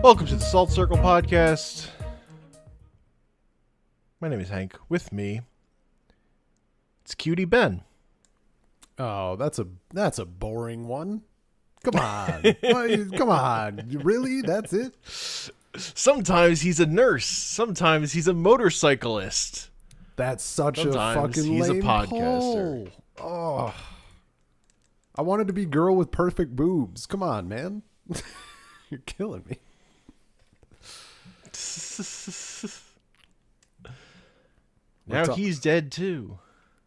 Welcome to the Salt Circle Podcast. My name is Hank. With me, it's Cutie Ben. Oh, that's a boring one. Come on. Come on. Really? That's it? Sometimes he's a nurse. Sometimes he's a motorcyclist. That's such Sometimes a fucking he's a lame podcaster. poll. Oh. I wanted to be girl with perfect boobs. Come on, man. You're killing me. Now he's dead too.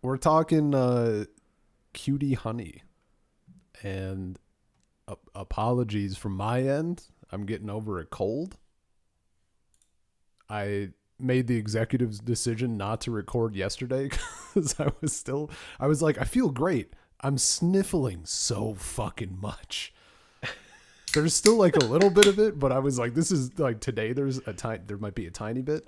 We're talking Cutie Honey. And apologies from my end. I'm getting over a cold. I made the executive's decision not to record yesterday because I was like, I feel great. I'm sniffling so fucking much. There's still like a little bit of it, but I was like, this is like today there might be a tiny bit.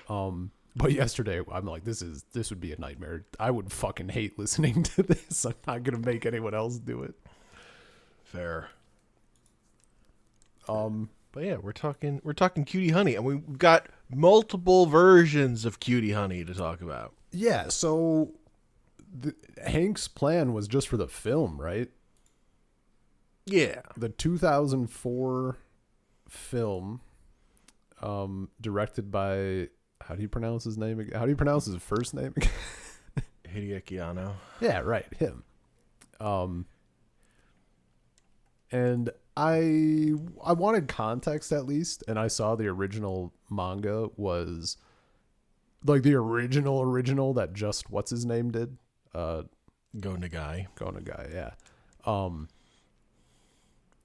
But yesterday I'm like, this would be a nightmare. I would fucking hate listening to this. I'm not going to make anyone else do it. Fair. But yeah, we're talking Cutie Honey, and we've got multiple versions of Cutie Honey to talk about. Yeah, so Hank's plan was just for the film, right? Yeah. The 2004 film, directed by, how do you pronounce his name again? How do you pronounce his first name again? Hideaki Anno. Yeah, right, him. And I wanted context at least, and I saw the original manga was like the original that just what's his name did. Go Nagai. Go Nagai, yeah.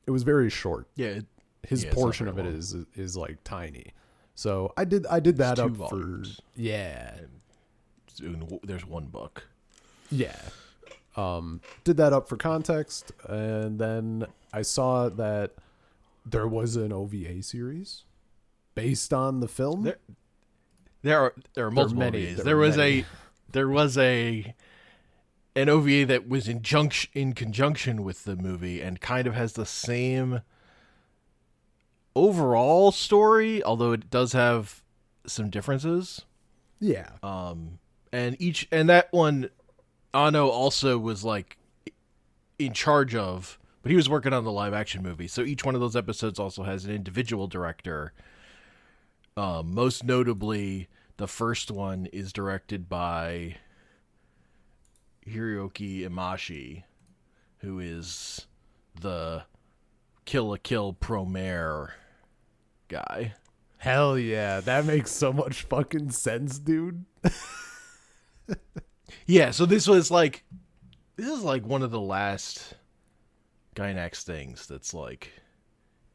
It was very short. Yeah, his portion of it is like tiny. So I did that it's up 2 volumes. for yeah. There's one book. Yeah. Did that up for context, and then I saw that there was an OVA series based on the film. There are multiple OVAs. There was an OVA that was in conjunction with the movie and kind of has the same overall story, although it does have some differences. Yeah. And that one Anno also was like in charge of, but he was working on the live action movie. So each one of those episodes also has an individual director. Most notably, the first one is directed by Hiroki Imashi, who is the Kill la Kill Promare guy. Hell yeah, that makes so much fucking sense, dude. Yeah, so this is like one of the last Gainax things that's like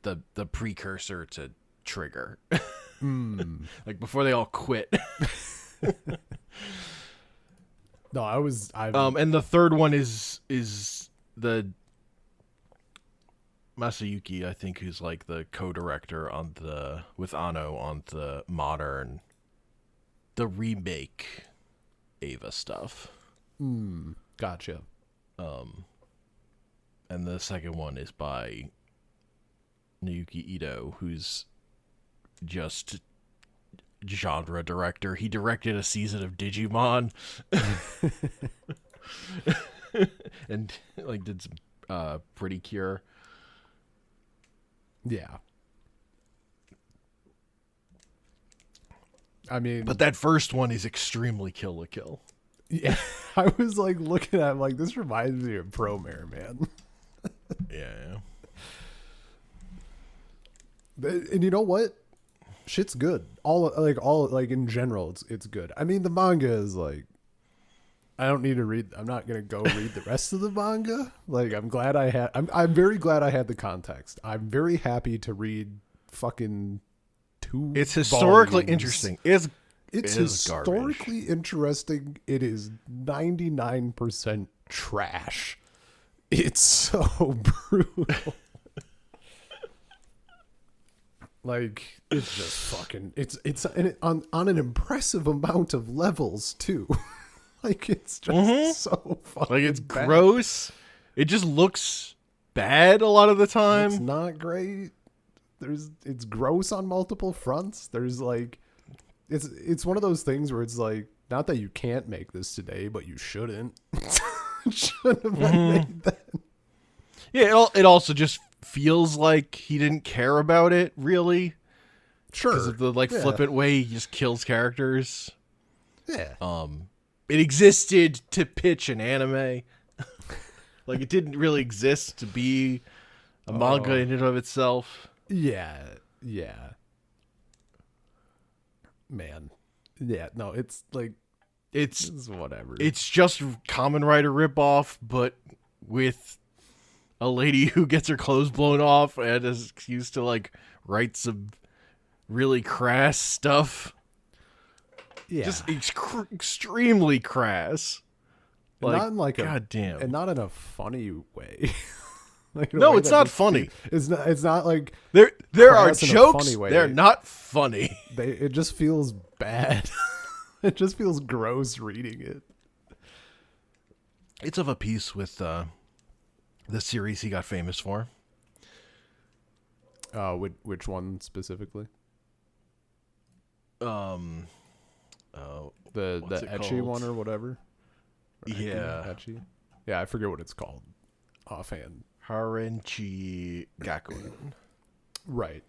the precursor to Trigger. Like before they all quit. No, and the third one is the Masayuki, I think, who's like the co-director with Anno on the remake Ava stuff. Gotcha. And the second one is by Naoki Ito, who's just genre director. He directed a season of Digimon and like did some Pretty Cure. Yeah. I mean, but that first one is extremely Kill la Kill. Yeah. I was like looking at him like, this reminds me of Promare, man. Yeah. And you know what? Shit's good. All in general, it's good. I mean, the manga is like, I'm not gonna go read the rest of the manga. Like, I'm very glad I had the context. I'm very happy to read fucking 2. It's historically volumes. Interesting. It's historically interesting. It is 99% trash. It's so brutal. Like, it's just fucking, it's on an impressive amount of levels too. Like, it's just so fucking like, it's bad. Gross. It just looks bad a lot of the time. It's not great. it's gross on multiple fronts. There's like, it's one of those things where it's like, not that you can't make this today, but you shouldn't. Shouldn't have been made then. Yeah, it also just feels like he didn't care about it, really. Sure. Because of the flippant way he just kills characters. Yeah. It existed to pitch an anime. Like, it didn't really exist to be a manga in and of itself. Yeah. Man. Yeah, no, it's like, it's whatever. It's just Kamen Rider ripoff, but with a lady who gets her clothes blown off and is used to write some really crass stuff. Yeah. Just extremely crass. Not in goddamn. And not in a funny way. No, it's not funny. It's not like there are jokes. They're not funny. It just feels bad. It just feels gross reading it. It's of a piece with the series he got famous for. Which one specifically? The ecchi one or whatever. Yeah. Ecchi? Yeah, I forget what it's called offhand. Harenchi Gakuen. Right.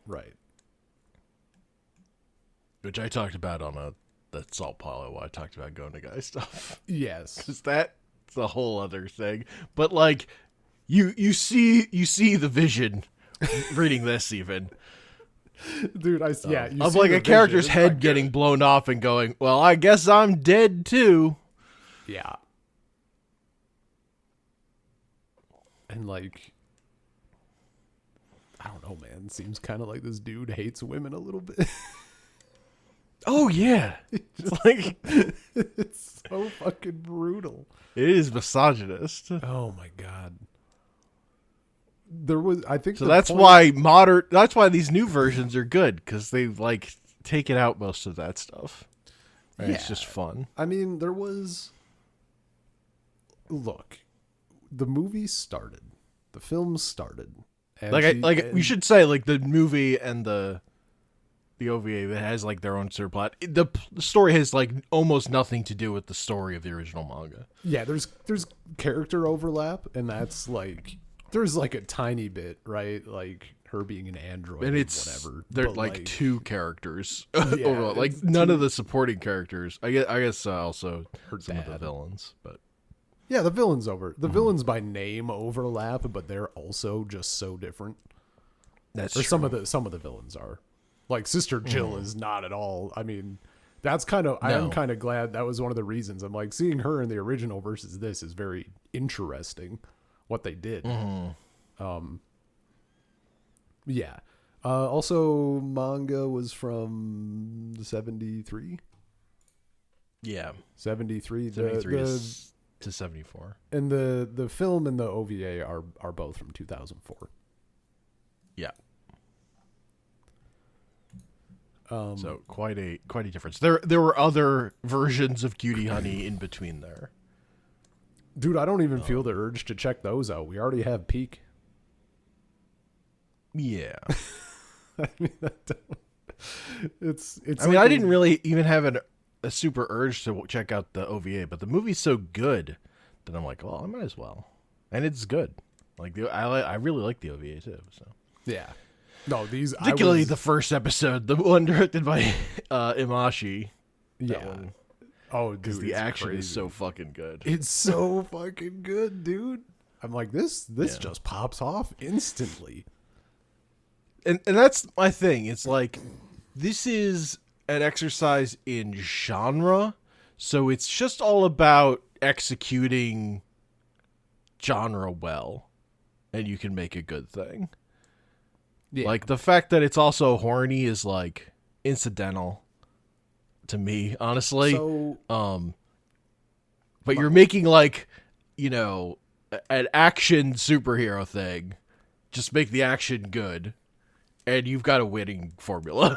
Which I talked about on that Salt Palo. I talked about Go Nagai stuff. Yes. Because that's a whole other thing. But you see the vision reading this even. Dude, of a character's head getting blown off and going, well, I guess I'm dead too. Yeah. And I don't know, man. Seems kind of like this dude hates women a little bit. Oh yeah. It's so fucking brutal. It is misogynist. Oh my god. That's why these new versions are good, because they've taken out most of that stuff. And it's just fun. I mean, look, the movie started, the film started, and we should say the movie and the OVA that has their own subplot. The story has almost nothing to do with the story of the original manga. Yeah, there's character overlap, and that's there's a tiny bit, right? Her being an android, and it's whatever. They're two characters. Yeah, none of the supporting characters. I guess also her some dad. of the villains, but yeah, the villains villains by name overlap, but they're also just so different. That's true. Some of the villains are. Sister Jill is not at all. I mean, that's kind of. I am kind of glad that was one of the reasons. I'm seeing her in the original versus this is very interesting. What they did. Yeah. Also, manga was from 73. Yeah, 73. 73 to 74. And the film and the OVA are both from 2004. Yeah. So quite a difference. There were other versions of Cutie Honey in between there. Dude, I don't even feel the urge to check those out. We already have Peak. Yeah. I mean, it's. I mean, I didn't really even have a super urge to check out the OVA, but the movie's so good that I'm like, well, I might as well, and it's good. I really like the OVA too. So yeah. No, particularly the first episode, the one directed by Imashi. Yeah. One. Oh, dude, because the action is so fucking good. It's so fucking good, dude. I'm like, this just pops off instantly. And that's my thing. It's this is an exercise in genre, so it's just all about executing genre well, and you can make a good thing. Yeah. The fact that it's also horny is incidental to me, honestly. So, but you're making an action superhero thing. Just make the action good, and you've got a winning formula.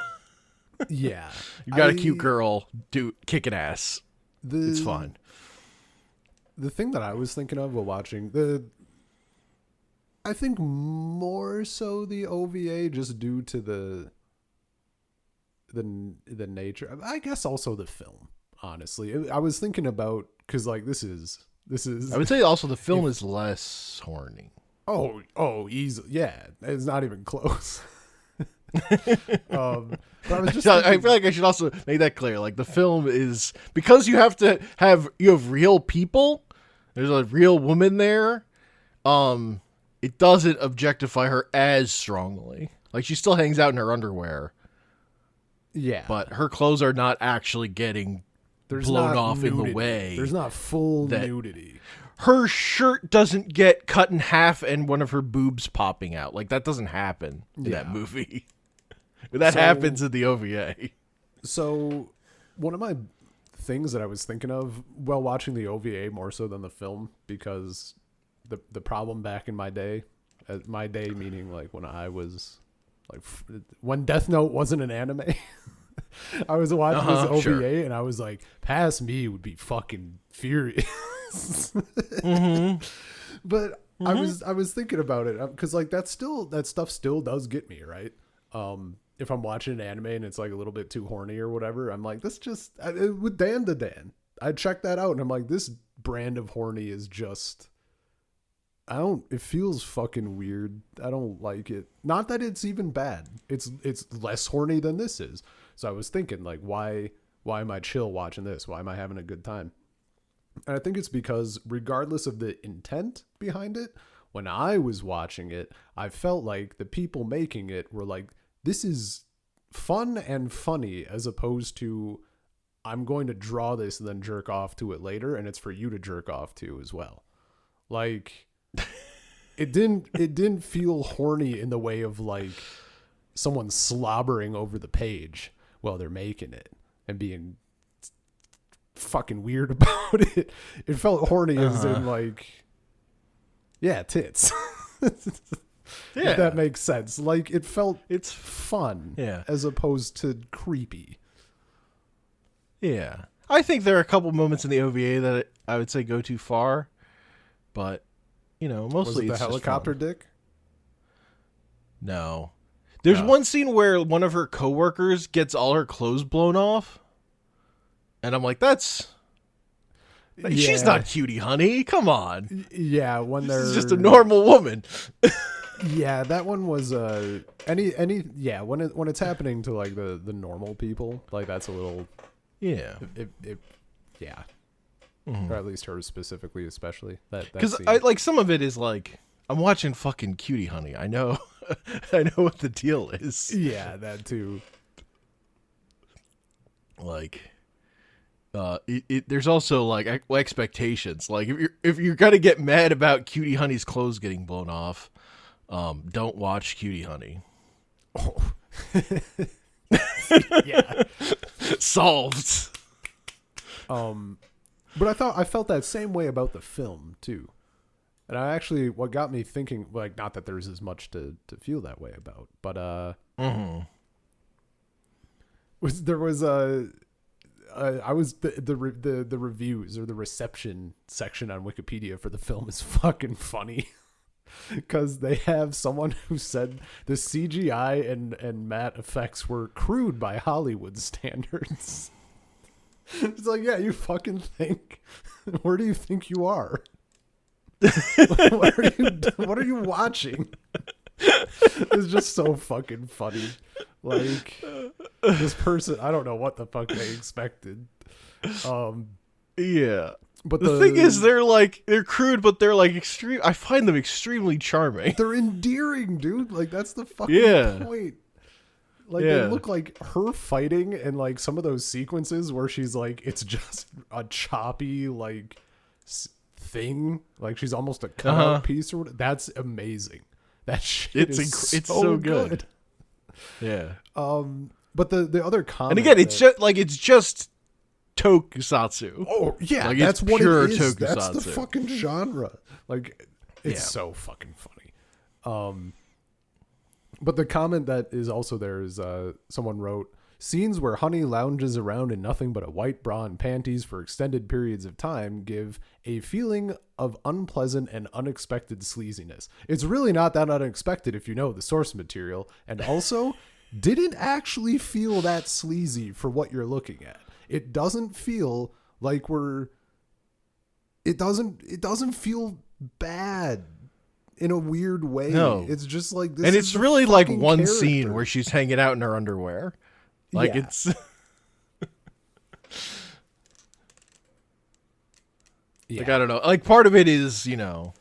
Yeah, you've got a cute girl kicking ass. It's fun. The thing that I was thinking of while watching I think more so the OVA, just due to the nature. I guess also the film. Honestly, I was thinking about, because like this is. I would say also the film is less horny. Easy. Yeah, it's not even close. But I was just I feel like I should also make that clear. Like the film is, because you have real people. There's a real woman there. It doesn't objectify her as strongly. Like she still hangs out in her underwear. Yeah, but her clothes are not actually getting blown off nudity. In the way. There's not full nudity. Her shirt doesn't get cut in half and one of her boobs popping out. Like that doesn't happen in that movie. That happens in the OVA. So one of my things that I was thinking of while watching the OVA more so than the film, because the problem back in my day meaning like when I was like when Death Note wasn't an anime, I was watching this OVA and I was like, past me would be fucking furious. But I was thinking about it because like that stuff still does get me, right? If I'm watching an anime and it's like a little bit too horny or whatever, I'm like, with Dan to Dan, I check that out and I'm like, this brand of horny is just, it feels fucking weird. I don't like it. Not that it's even bad. It's less horny than this is. So I was thinking like, why am I chill watching this? Why am I having a good time? And I think it's because regardless of the intent behind it, when I was watching it, I felt like the people making it were like, this is fun and funny, as opposed to I'm going to draw this and then jerk off to it later, and it's for you to jerk off to as well. Like it didn't feel horny in the way of like someone slobbering over the page while they're making it and being fucking weird about it. It felt horny as in like, yeah, tits. If that makes sense. Like it's fun, as opposed to creepy. Yeah, I think there are a couple moments in the OVA that I would say go too far, but mostly was it the helicopter dick? No, there's one scene where one of her coworkers gets all her clothes blown off, and I'm like, she's not Cutie Honey. Come on. Yeah, she's just a normal woman. Yeah, that one was when it's happening to like the normal people, like that's a little yeah. Or at least her specifically, especially that because I like some of it is like I'm watching fucking Cutie Honey. I know what the deal is. Yeah, that too. Like there's also like expectations. Like if you're gonna get mad about Cutie Honey's clothes getting blown off, don't watch Cutie Honey. Oh. Yeah. Solved. But I felt that same way about the film too. And what got me thinking, like, not that there's as much to feel that way about, but the reviews or the reception section on Wikipedia for the film is fucking funny. Because they have someone who said the CGI and matte effects were crude by Hollywood standards. It's like, yeah, you fucking think. Where do you think you are? What are you watching? It's just so fucking funny. Like, this person, I don't know what the fuck they expected. Yeah. But the thing is, they're crude, but they're like extreme. I find them extremely charming. They're endearing, dude. Like that's the fucking point. Like they look like her fighting, and like some of those sequences where she's like, it's just a choppy like thing. Like she's almost a cutout piece or whatever. That's amazing. That shit is so good. Yeah. But the other comment, and again, it's just tokusatsu. Oh yeah, like, that's what it is. Tokusatsu. That's the fucking genre. Like it's so fucking funny. But the comment that is also there is someone wrote, Scenes where Honey lounges around in nothing but a white bra and panties for extended periods of time give a feeling of unpleasant and unexpected sleaziness. It's really not that unexpected if you know the source material, and also didn't actually feel that sleazy for what you're looking at. It doesn't feel like it doesn't feel bad in a weird way. No. It's just like this. And it's really like one character. scene where she's hanging out in her underwear. Like Yeah. it's Yeah. like, I don't know. Like part of it is, you know,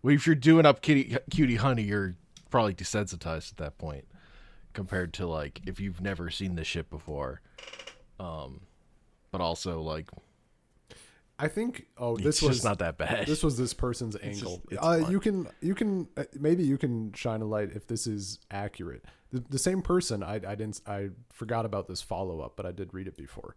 if you're doing up Cutie Honey, you're probably desensitized at that point compared to like if you've never seen this shit before. But also like I think this was not that bad. This was this person's angle. it's you can maybe you can shine a light if this is accurate. The same person, I forgot about this follow up, but I did read it before.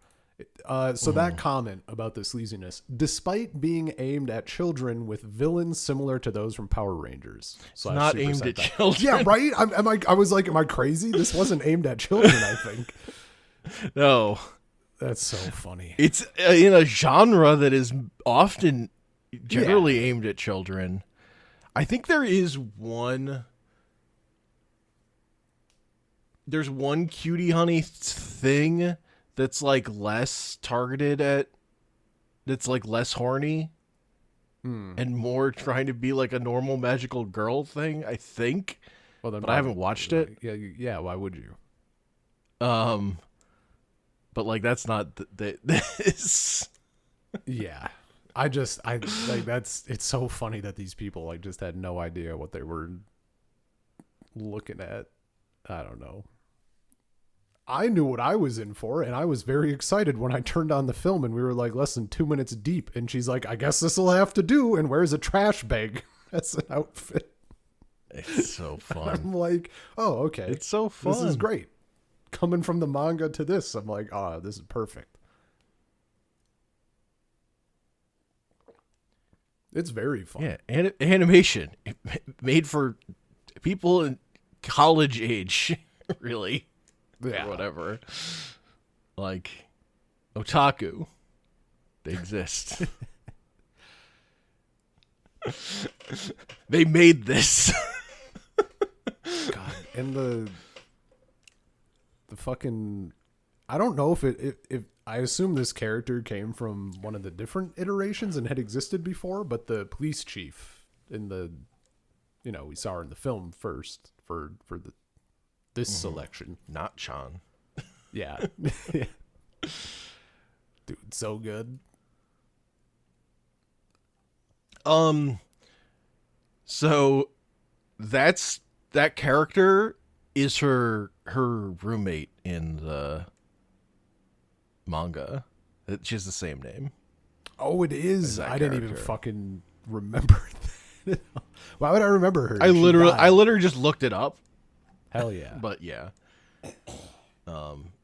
So that comment about the sleaziness, despite being aimed at children with villains similar to those from Power Rangers, not Super aimed at Sentai. children. Yeah, right. I was like, am I crazy? This wasn't aimed at children. I think. No. That's so funny. It's in a genre that is often generally aimed at children. I think there's one Cutie Honey thing that's like less targeted at, that's like less horny and more trying to be like a normal magical girl thing, I think. Well, then but I haven't watched it. Yeah. Why would you? But like that's not this. Yeah. I like it's so funny that these people like just had no idea what they were looking at. I don't know. I knew what I was in for, and I was very excited when I turned on the film and we were like less than 2 minutes deep, and she's like, I guess this will have to do, and wears a trash bag as an outfit. It's so fun. I'm like, oh, okay. It's so fun. This is great. Coming from the manga to this, I'm like, oh, this is perfect. It's very fun. Yeah, animation made for people in college age, really, Yeah. or whatever. Like otaku, they exist. They made this. God, and the fucking, I don't know if I assume this character came from one of the different iterations and had existed before, but the police chief in the, you know, we saw her in the film first for this selection. Not Chan. Yeah. Dude, so good. So that character is her roommate in the manga. She has the same name. Oh, it is. that I didn't even character. fucking remember that. Why would I remember her? I She literally died. just looked it up. Hell yeah. But yeah.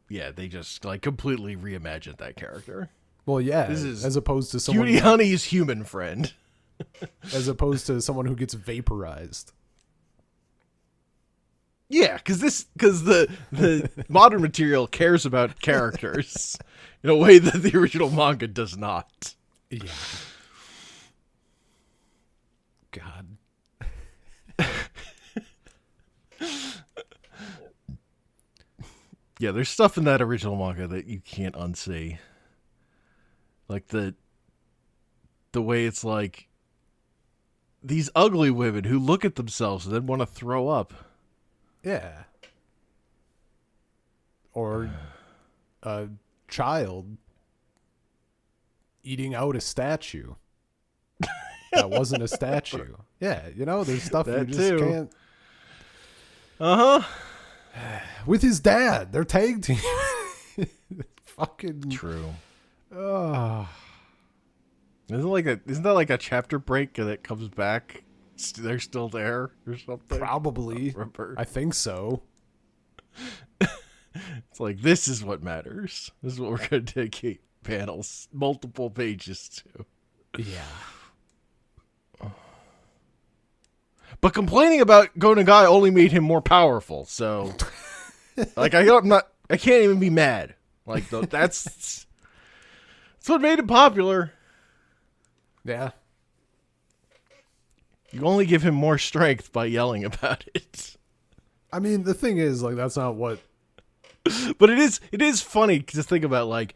Yeah, they just like completely reimagined that character. Well, yeah, This is as opposed to someone Cutie Honey's human friend. as opposed to someone who gets vaporized. Yeah, because the modern material cares about characters in a way that the original manga does not. Yeah. God. Yeah, there's stuff in that original manga that you can't unsee. Like the way it's like these ugly women who look at themselves and then want to throw up. Yeah. Or a child eating out a statue that wasn't a statue. Yeah, you know, there's stuff That you just too. can't. Uh-huh. With his dad, they're tag team. Fucking True. oh. Isn't that like a chapter break that comes back? They're still there or something? Probably. Remember? I think so. It's like, this is what matters. This is what we're going to dedicate panels, multiple pages to. Yeah. But complaining about Go Nagai only made him more powerful. So, like, I'm not I can't even be mad. Like that's what made it popular. Yeah. You only give him more strength by yelling about it. I mean, the thing is, like, that's not what. But it is funny to think about, like,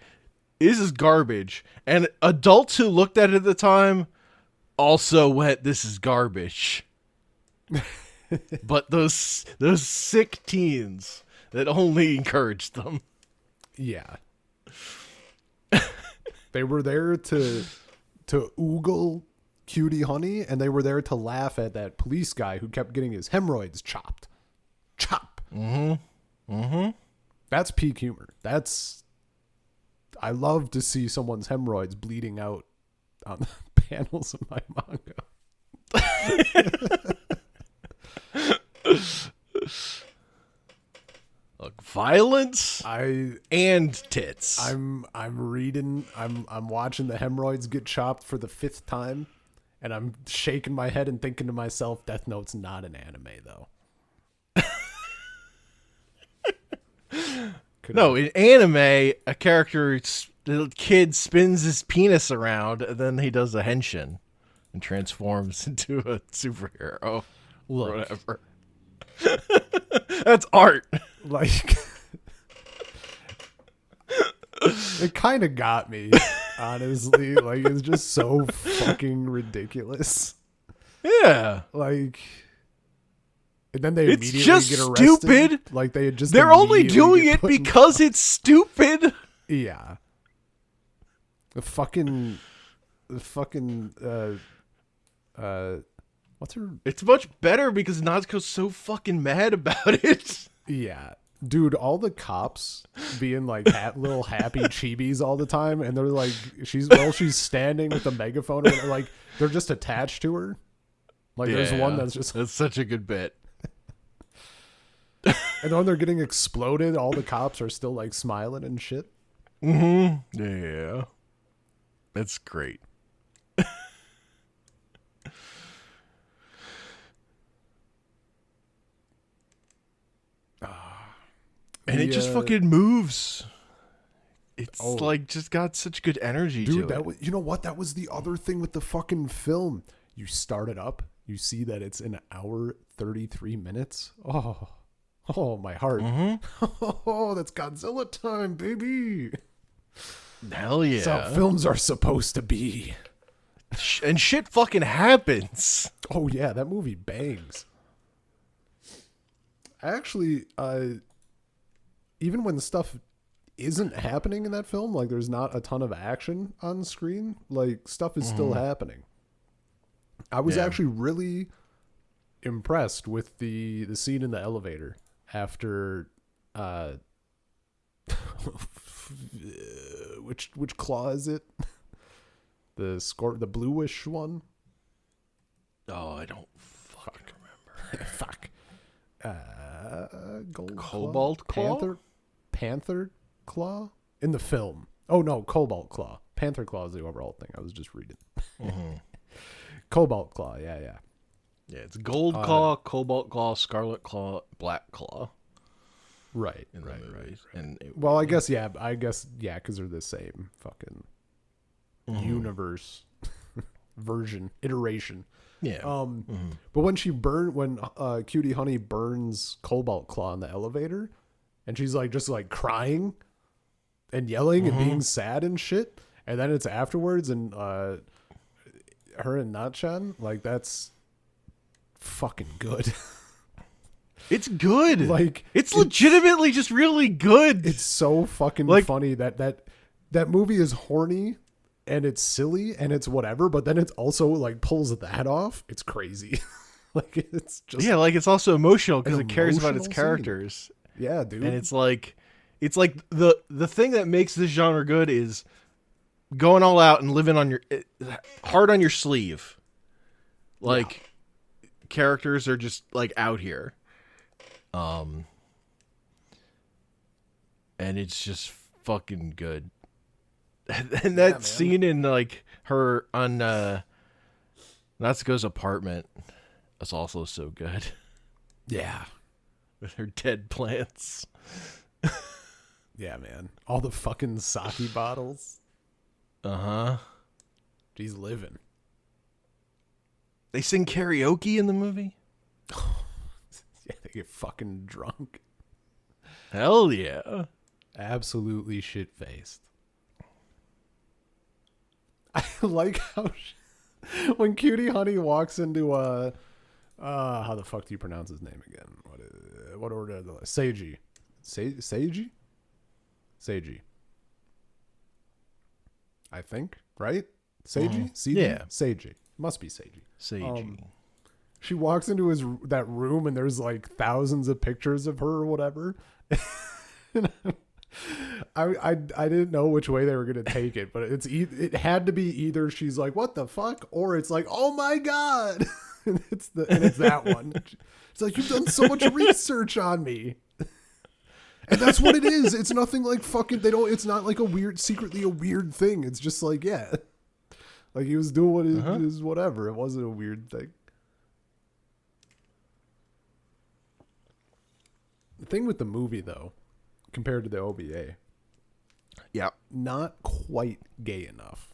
this is garbage. And adults who looked at it at the time also went, this is garbage. But those sick teens that only encouraged them. Yeah. They were there to oogle Cutie Honey, and they were there to laugh at that police guy who kept getting his hemorrhoids chopped. Chop. Mm-hmm. Mm-hmm. That's peak humor. I love to see someone's hemorrhoids bleeding out on the panels of my manga. Look, violence and tits. I'm watching the hemorrhoids get chopped for the 5th time, and I'm shaking my head and thinking to myself, Death Note's not an anime though. No, in anime, a the kid spins his penis around, and then he does a henshin and transforms into a superhero. Look, or whatever. That's art. Like, it kind of got me, honestly. Like, it's just so fucking ridiculous. Yeah. Like, and then they It's immediately just get arrested. stupid. Like, they had just They're only doing get it put in because jail. it's stupid. Yeah. The fucking what's her? It's much better because Natsuko's so fucking mad about it. Yeah. Dude, all the cops being like little happy chibis all the time, and they're like, she's standing with the megaphone, and like they're just attached to her. Like, there's one that's such a good bit. And when they're getting exploded, all the cops are still like smiling and shit. Mm-hmm. Yeah. That's great. And it just fucking moves. It's like just got such good energy to it. Dude, you know what? That was the other thing with the fucking film. You start it up, you see that it's an hour 33 minutes. Oh, my heart. Mm-hmm. Oh, that's Godzilla time, baby. Hell yeah. That's how films are supposed to be. And shit fucking happens. Oh, yeah, that movie bangs. Actually, even when stuff isn't happening in that film, like there's not a ton of action on screen, like stuff is still happening. I was actually really impressed with the scene in the elevator after which claw is it? The bluish one? Oh, I don't fucking remember. Fuck. Gold Cobalt Claw? Panther Claw in the film. Oh no, Cobalt Claw. Panther Claw is the overall thing. I was just reading. Cobalt Claw, yeah. Yeah, it's Gold Claw, Cobalt Claw, Scarlet Claw, Black Claw. Right. And well, I guess because they're the same fucking universe version iteration. Yeah. But when Cutie Honey burns Cobalt Claw in the elevator, and she's like just like crying and yelling and being sad and shit, and then it's afterwards and her and Natchan, like, that's fucking good. It's good. Like, it's legitimately just really good. It's so fucking funny that movie is horny and it's silly and it's whatever, but then it's also like pulls that off. It's crazy. Like, it's just like it's also emotional because it cares about its characters. Yeah, dude. And it's like the thing that makes this genre good is going all out and living on hard on your sleeve. Like, characters are just like out here. And it's just fucking good. And that scene in like her on Natsuko's apartment is also so good. Yeah. With her dead plants. Yeah, man. All the fucking sake bottles. Uh-huh. She's living. They sing karaoke in the movie? Yeah, they get fucking drunk. Hell yeah. Absolutely shit-faced. I like how when Cutie Honey walks into how the fuck do you pronounce his name again? What order? Seiji. Seiji? Seiji. I think, right? Seiji? Seiji? Yeah. Seiji. Must be Seiji. Seiji. She walks into that room and there's like thousands of pictures of her or whatever. And I didn't know which way they were gonna take it, but it had to be either she's like what the fuck, or it's like oh my god, and it's that one. It's like you've done so much research on me, and that's what it is. It's nothing like fucking. It's not like secretly a weird thing. It's just like yeah, like he was doing what is whatever. It wasn't a weird thing. The thing with the movie though, compared to the OVA, Yeah, not quite gay enough.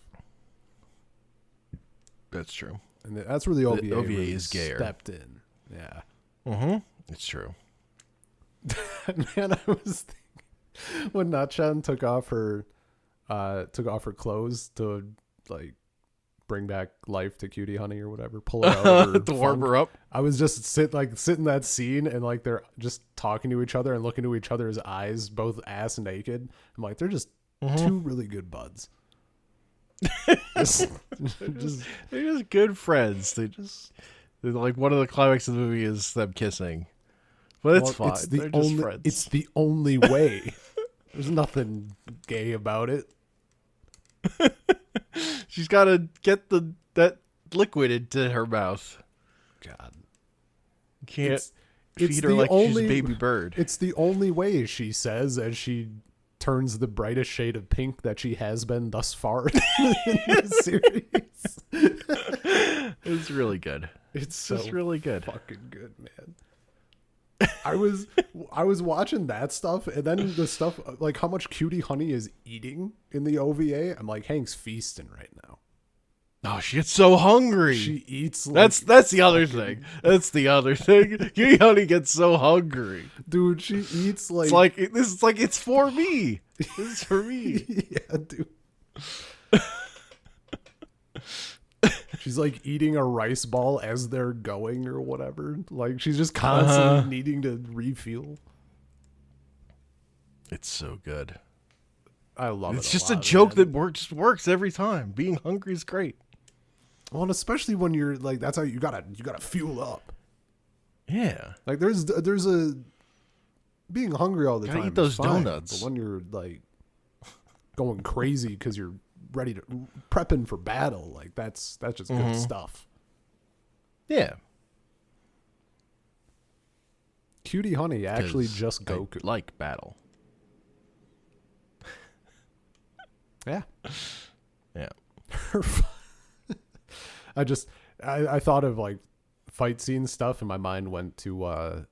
that's true. And that's where the OVA really is gayer. stepped in. Yeah. Mm-hmm. It's true. Man, I was thinking, when Natchan took off her clothes to like bring back life to Cutie Honey or whatever, pull her out of her to warm her up. I was just sitting that scene and like they're just talking to each other and looking to each other's eyes, both ass naked. I'm like, they're just two really good buds. They're just good friends. They're like one of the climax of the movie is them kissing, but it's fine. They're just friends. It's the only way. There's nothing gay about it. She's got to get that liquid into her mouth. God, can't feed her like she's a baby bird. It's the only way, she says, as she turns the brightest shade of pink that she has been thus far in the series. It's really good. It's just really good. Fucking good, man. I was watching that stuff, and then the stuff like how much Cutie Honey is eating in the OVA. I'm like, Hank's feasting right now. Oh, she gets so hungry. She eats. Like, that's the other thing. That's the other thing. Cutie Honey gets so hungry, dude. She eats like it's for me. This is for me. Yeah, dude. She's like eating a rice ball as they're going or whatever. Like she's just constantly needing to refuel. It's so good. I love it. It's just a joke that works every time. Being hungry is great. Well, and especially when you're like, that's how you gotta fuel up. Yeah. Like there's a being hungry all the time. Eat those fine, donuts. But when you're like going crazy because you're ready to prepping for battle, like that's just good stuff. Yeah. Cutie Honey actually just Goku. I like battle. Yeah. Yeah. I thought of like fight scene stuff and my mind went to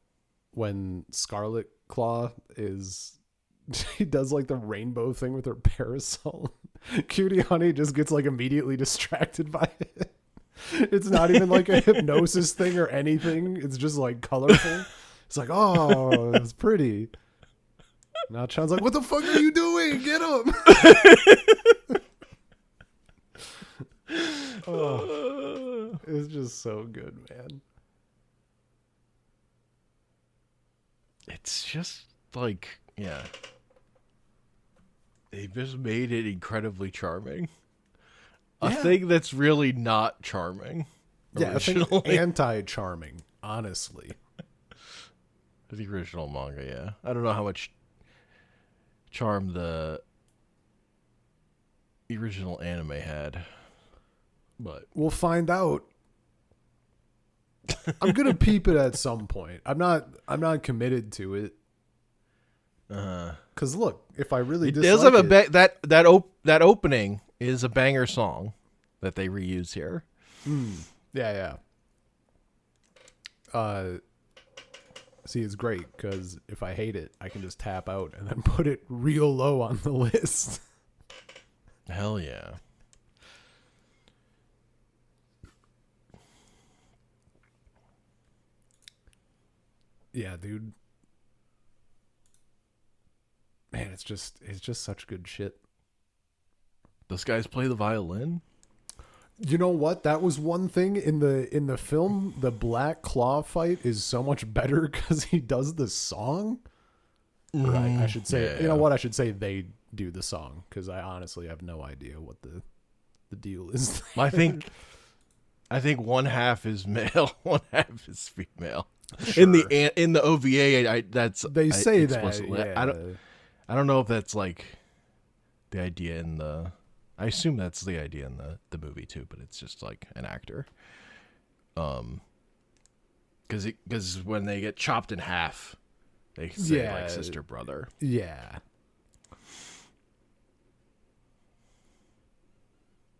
when Scarlet Claw she does like the rainbow thing with her parasol. Cutie Honey just gets like immediately distracted by it. It's not even like a hypnosis thing or anything. It's just like colorful. It's like, oh, it's pretty. Now Chan's like, what the fuck are you doing? Get him. Oh, it's just so good, man. It's just like, yeah. They just made it incredibly charming. A thing that's really not charming. Yeah, I think anti-charming, honestly. The original manga, yeah. I don't know how much charm the original anime had, but we'll find out. I'm gonna peep it at some point. I'm not committed to it. Because look, if I really does have that opening is a banger song that they reuse here. Yeah. See, it's great because if I hate it, I can just tap out and then put it real low on the list. Hell yeah. Yeah, dude. Man, it's just such good shit. Those guys play the violin? You know what? That was one thing in the film. The Black Claw fight is so much better because he does the song. Right? I should say. Yeah. You know what? I should say they do the song because I honestly have no idea what the deal is. I think one half is male, one half is female. Sure. In the OVA, They say that. explicitly. Yeah. I don't know if that's like the idea in the. I assume that's the idea in the movie too, but it's just like an actor. Because when they get chopped in half, they say like sister brother. Yeah.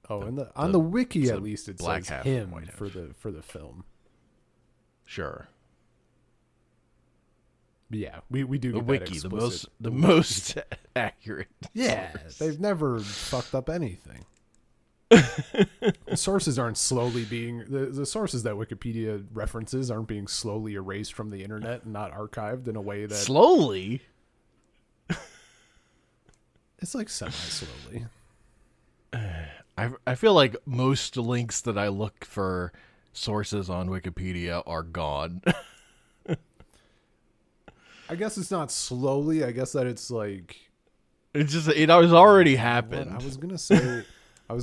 Oh, and on the wiki at least it says him for the film. Sure. Yeah, we do The get wiki, that the most accurate. Yeah, source. they've never fucked up anything. The sources aren't slowly being the sources that Wikipedia references aren't being slowly erased from the internet and not archived in a way that slowly. It's like semi-slowly. I feel like most links that I look for sources on Wikipedia are gone. I guess it's not slowly. I guess that it's like It's just it has already happened. I was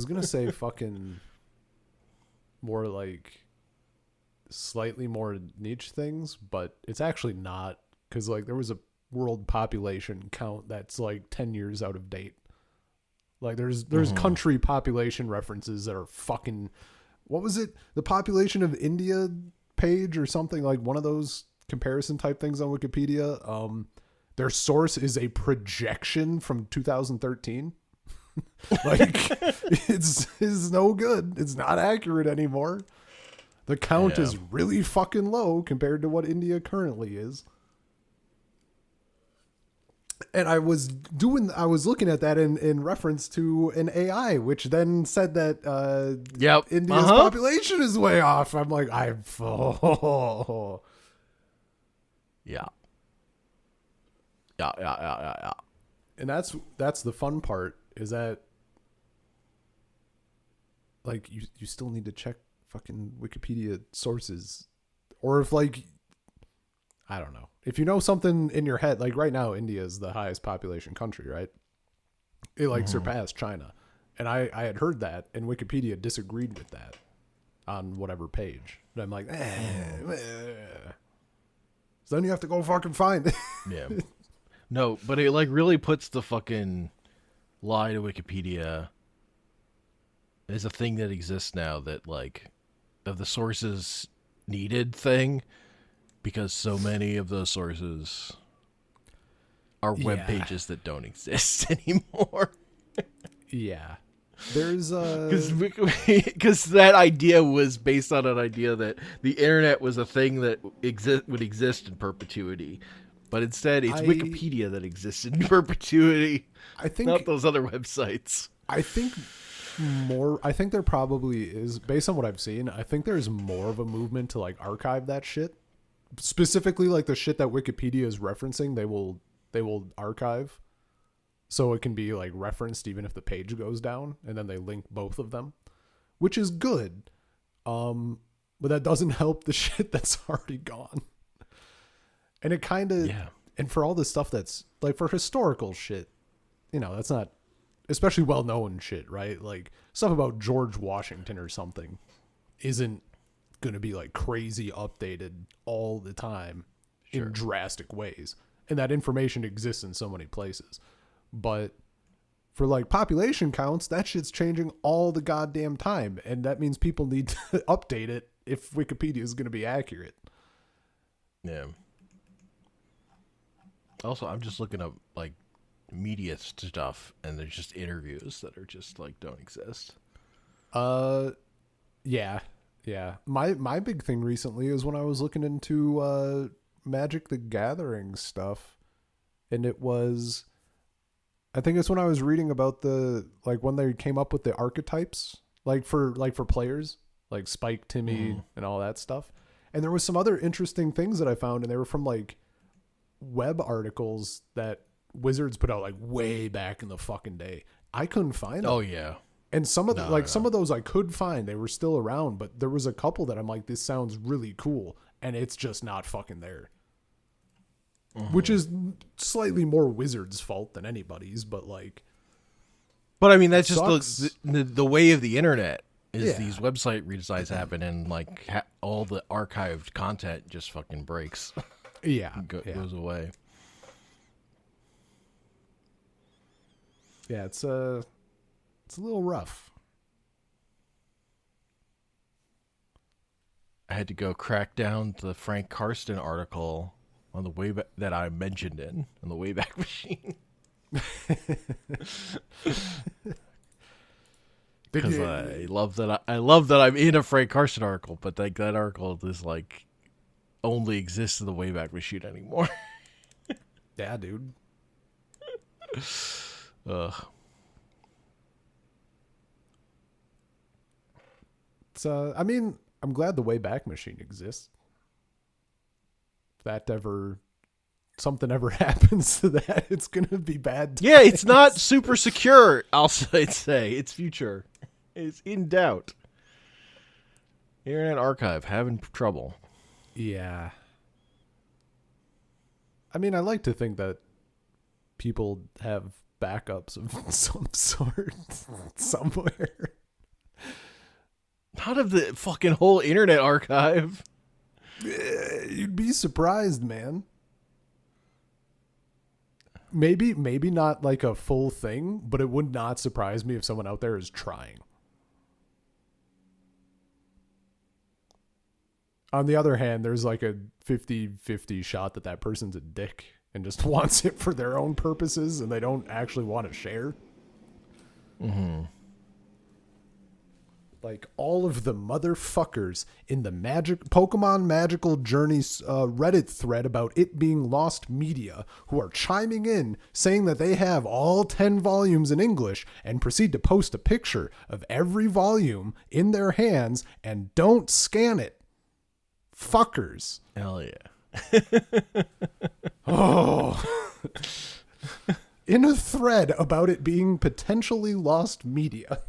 gonna say fucking more like slightly more niche things, but it's actually not because like there was a world population count that's like 10 years out of date. Like there's country population references that are fucking. What was it? The population of India page or something like one of those comparison type things on Wikipedia. Their source is a projection from 2013. Like it's no good. It's not accurate anymore. The count is really fucking low compared to what India currently is. And I was looking at that in reference to an AI, which then said that India's population is way off. I'm like, Yeah. And that's the fun part is that like you still need to check fucking Wikipedia sources, or if like I don't know, if you know something in your head, like right now India is the highest population country, right? It like surpassed China, and I had heard that, and Wikipedia disagreed with that on whatever page. And I'm like, So then you have to go fucking find it. Yeah. No, but it like really puts the fucking lie to Wikipedia as a thing that exists now, that like of the sources needed thing, because so many of those sources are web pages that don't exist anymore. Yeah. There's because that idea was based on an idea that the internet was a thing that would exist in perpetuity, but instead it's Wikipedia that exists in perpetuity. I think not those other websites. I think there probably is, based on what I've seen. I think there's more of a movement to like archive that shit, specifically like the shit that Wikipedia is referencing. They will archive. So it can be like referenced even if the page goes down, and then they link both of them, which is good. But that doesn't help the shit that's already gone. And it kind of, and for all this stuff that's like for historical shit, you know, that's not especially well-known shit, right? Like stuff about George Washington or something isn't going to be like crazy updated all the time in drastic ways. And that information exists in so many places. But for like population counts, that shit's changing all the goddamn time. And that means people need to update it if Wikipedia is going to be accurate. Yeah. Also, I'm just looking up like media stuff, and there's just interviews that are just like don't exist. Yeah. My big thing recently is when I was looking into Magic the Gathering stuff, and it was, I think it's when I was reading about the, like, when they came up with the archetypes, for players, like Spike, Timmy, and all that stuff. And there was some other interesting things that I found, and they were from like web articles that Wizards put out like way back in the fucking day. I couldn't find them. Oh yeah. And some of some of those I could find, they were still around, but there was a couple that I'm like, this sounds really cool, and it's just not fucking there. Which is slightly more Wizards' fault than anybody's, but like. But I mean, that's just the way of the internet is these website redesigns happen, and like all the archived content just fucking breaks. Yeah, goes away. Yeah, it's a little rough. I had to go crack down the Frank Karsten article on the that I mentioned on the Wayback Machine. Because I love that I'm in a Frank Karsten article, but like that article is like only exists in the Wayback Machine anymore. Yeah, dude. Ugh. It's I mean, I'm glad the Wayback Machine exists. If something ever happens to that, it's gonna be bad times. Yeah, it's not super secure. I'd say its future is in doubt. Internet Archive having trouble. Yeah. I mean, I like to think that people have backups of some sort somewhere. Not of the fucking whole Internet Archive. You'd be surprised, man. Maybe not like a full thing, but it would not surprise me if someone out there is trying. On the other hand, there's like a 50-50 shot that person's a dick and just wants it for their own purposes and they don't actually want to share. Mm-hmm. Like all of the motherfuckers in the Pokemon Magical Journeys Reddit thread about it being lost media who are chiming in saying that they have all 10 volumes in English and proceed to post a picture of every volume in their hands and don't scan it. Fuckers. Hell yeah. Oh. In a thread about it being potentially lost media.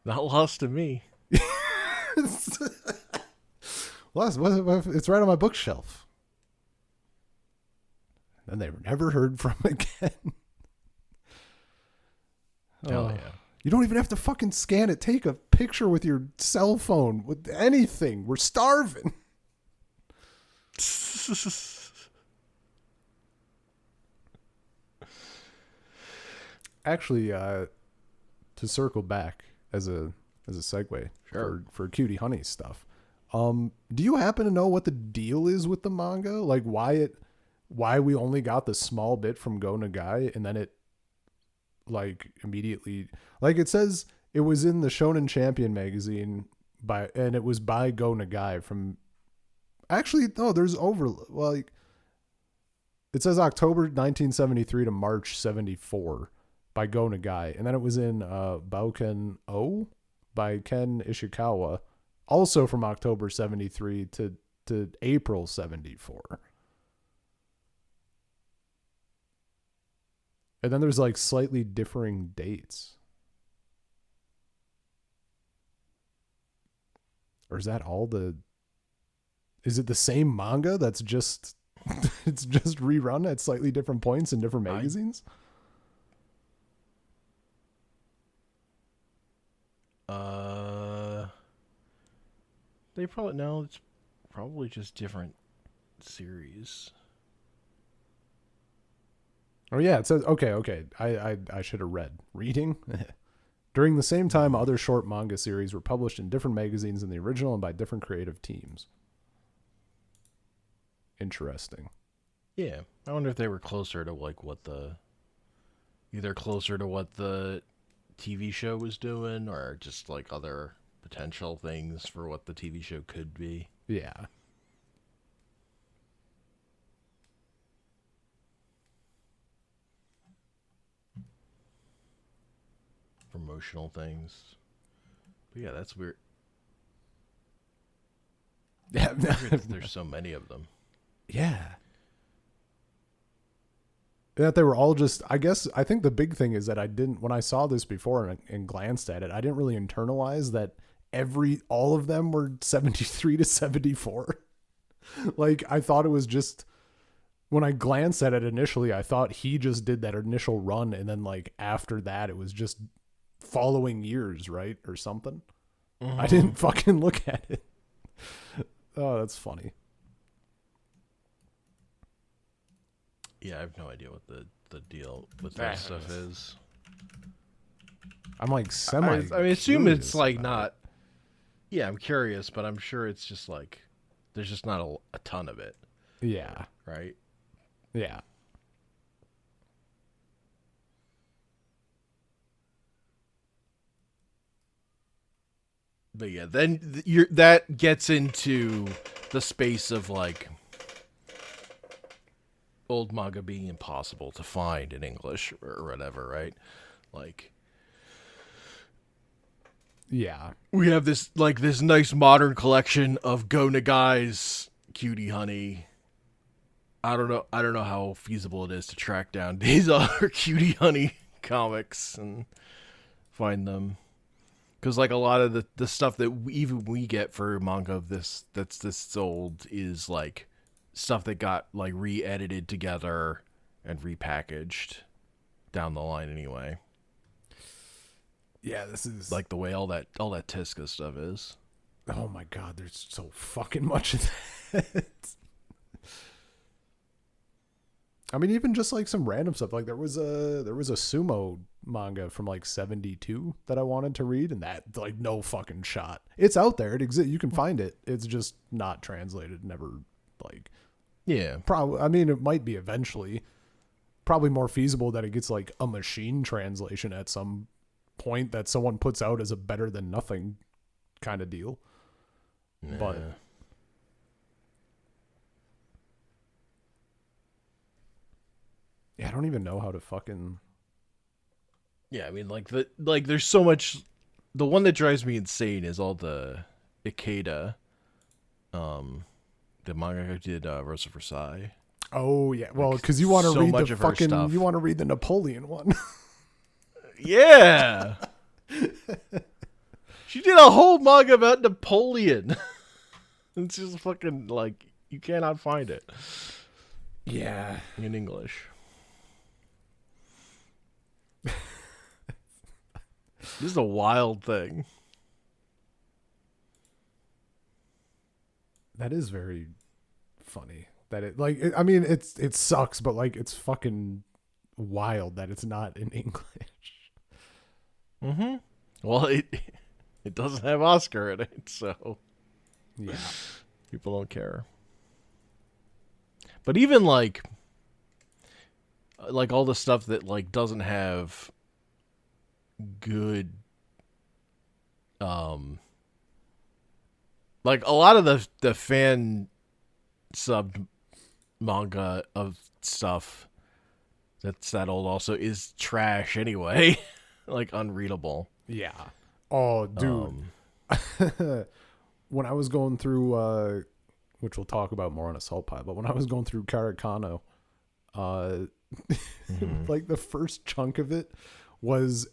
Not lost to me. Well, it's right on my bookshelf. And they were never heard from again. Hell yeah. You don't even have to fucking scan it. Take a picture with your cell phone, with anything. We're starving. Actually, to circle back as a segue for Cutie Honey stuff. Do you happen to know what the deal is with the manga? Like why we only got the small bit from Go Nagai and then it like immediately, like it says it was in the Shonen Champion magazine and it was by Go Nagai from, actually no, there's like it says October 1973 to March 74 by Go Nagai, and then it was in Bauken O by Ken Ishikawa, also from October 73 to April 74. And then there's like slightly differing dates. Or is that is it the same manga that's just it's just rerun at slightly different points in different magazines? It's probably just different series. Oh yeah, it says okay. I should have reading. During the same time, other short manga series were published in different magazines than the original and by different creative teams. Interesting. Yeah, I wonder if they were closer to like either closer to what the TV show was doing or just like other potential things for what the TV show could be. Yeah. promotional things. But yeah, that's weird. Yeah, There's so many of them. Yeah. That they were all just, I think the big thing is that when I saw this before and glanced at it, I didn't really internalize that all of them were 73 to 74. Like, I thought it was just, when I glanced at it initially, I thought he just did that initial run. And then like after that, it was just following years, right? Or something. I didn't fucking look at it. Oh, that's funny. Yeah, I have no idea what the deal with that stuff is. I'm like I assume it's like not. Yeah, I'm curious, but I'm sure it's just like there's just not a ton of it. Yeah. Right. Yeah. But yeah, then that gets into the space of like old manga being impossible to find in English or whatever, right? Like, yeah, we have this nice modern collection of Go Nagai's Cutie Honey. I don't know how feasible it is to track down these other Cutie Honey comics and find them. Because like a lot of the stuff that we get for manga of that's this old is like stuff that got like re-edited together and repackaged down the line anyway. Yeah, this is like the way all that Tisca stuff is. Oh my god, there's so fucking much of that. I mean, even just like some random stuff. Like there was a sumo manga from like 72 that I wanted to read, and that like no fucking shot. It's out there. It exists. You can find it. It's just not translated. Never like. Yeah. Probably. I mean, it might be eventually. Probably more feasible that it gets like a machine translation at some point that someone puts out as a better than nothing kind of deal. Nah. But. Yeah, I don't even know how to fucking. Yeah, I mean, there's so much. The one that drives me insane is all the Ikeda. The manga who did Rosa Versailles. Oh yeah, well, because you want to so read much the of her fucking. stuff. You want to read the Napoleon one. Yeah. She did a whole manga about Napoleon. It's just fucking like you cannot find it. Yeah, in English. This is a wild thing. That is very funny. That I mean, it sucks, but like it's fucking wild that it's not in English. Mm-hmm. Well, it doesn't have Oscar in it, so yeah, people don't care. But even like all the stuff that like doesn't have good like a lot of the fan subbed manga of stuff that's that old also is trash anyway. Like unreadable. Yeah. Oh, dude. When I was going through which we'll talk about more on Assault Pile, but when I was going through Karakano, like the first chunk of it was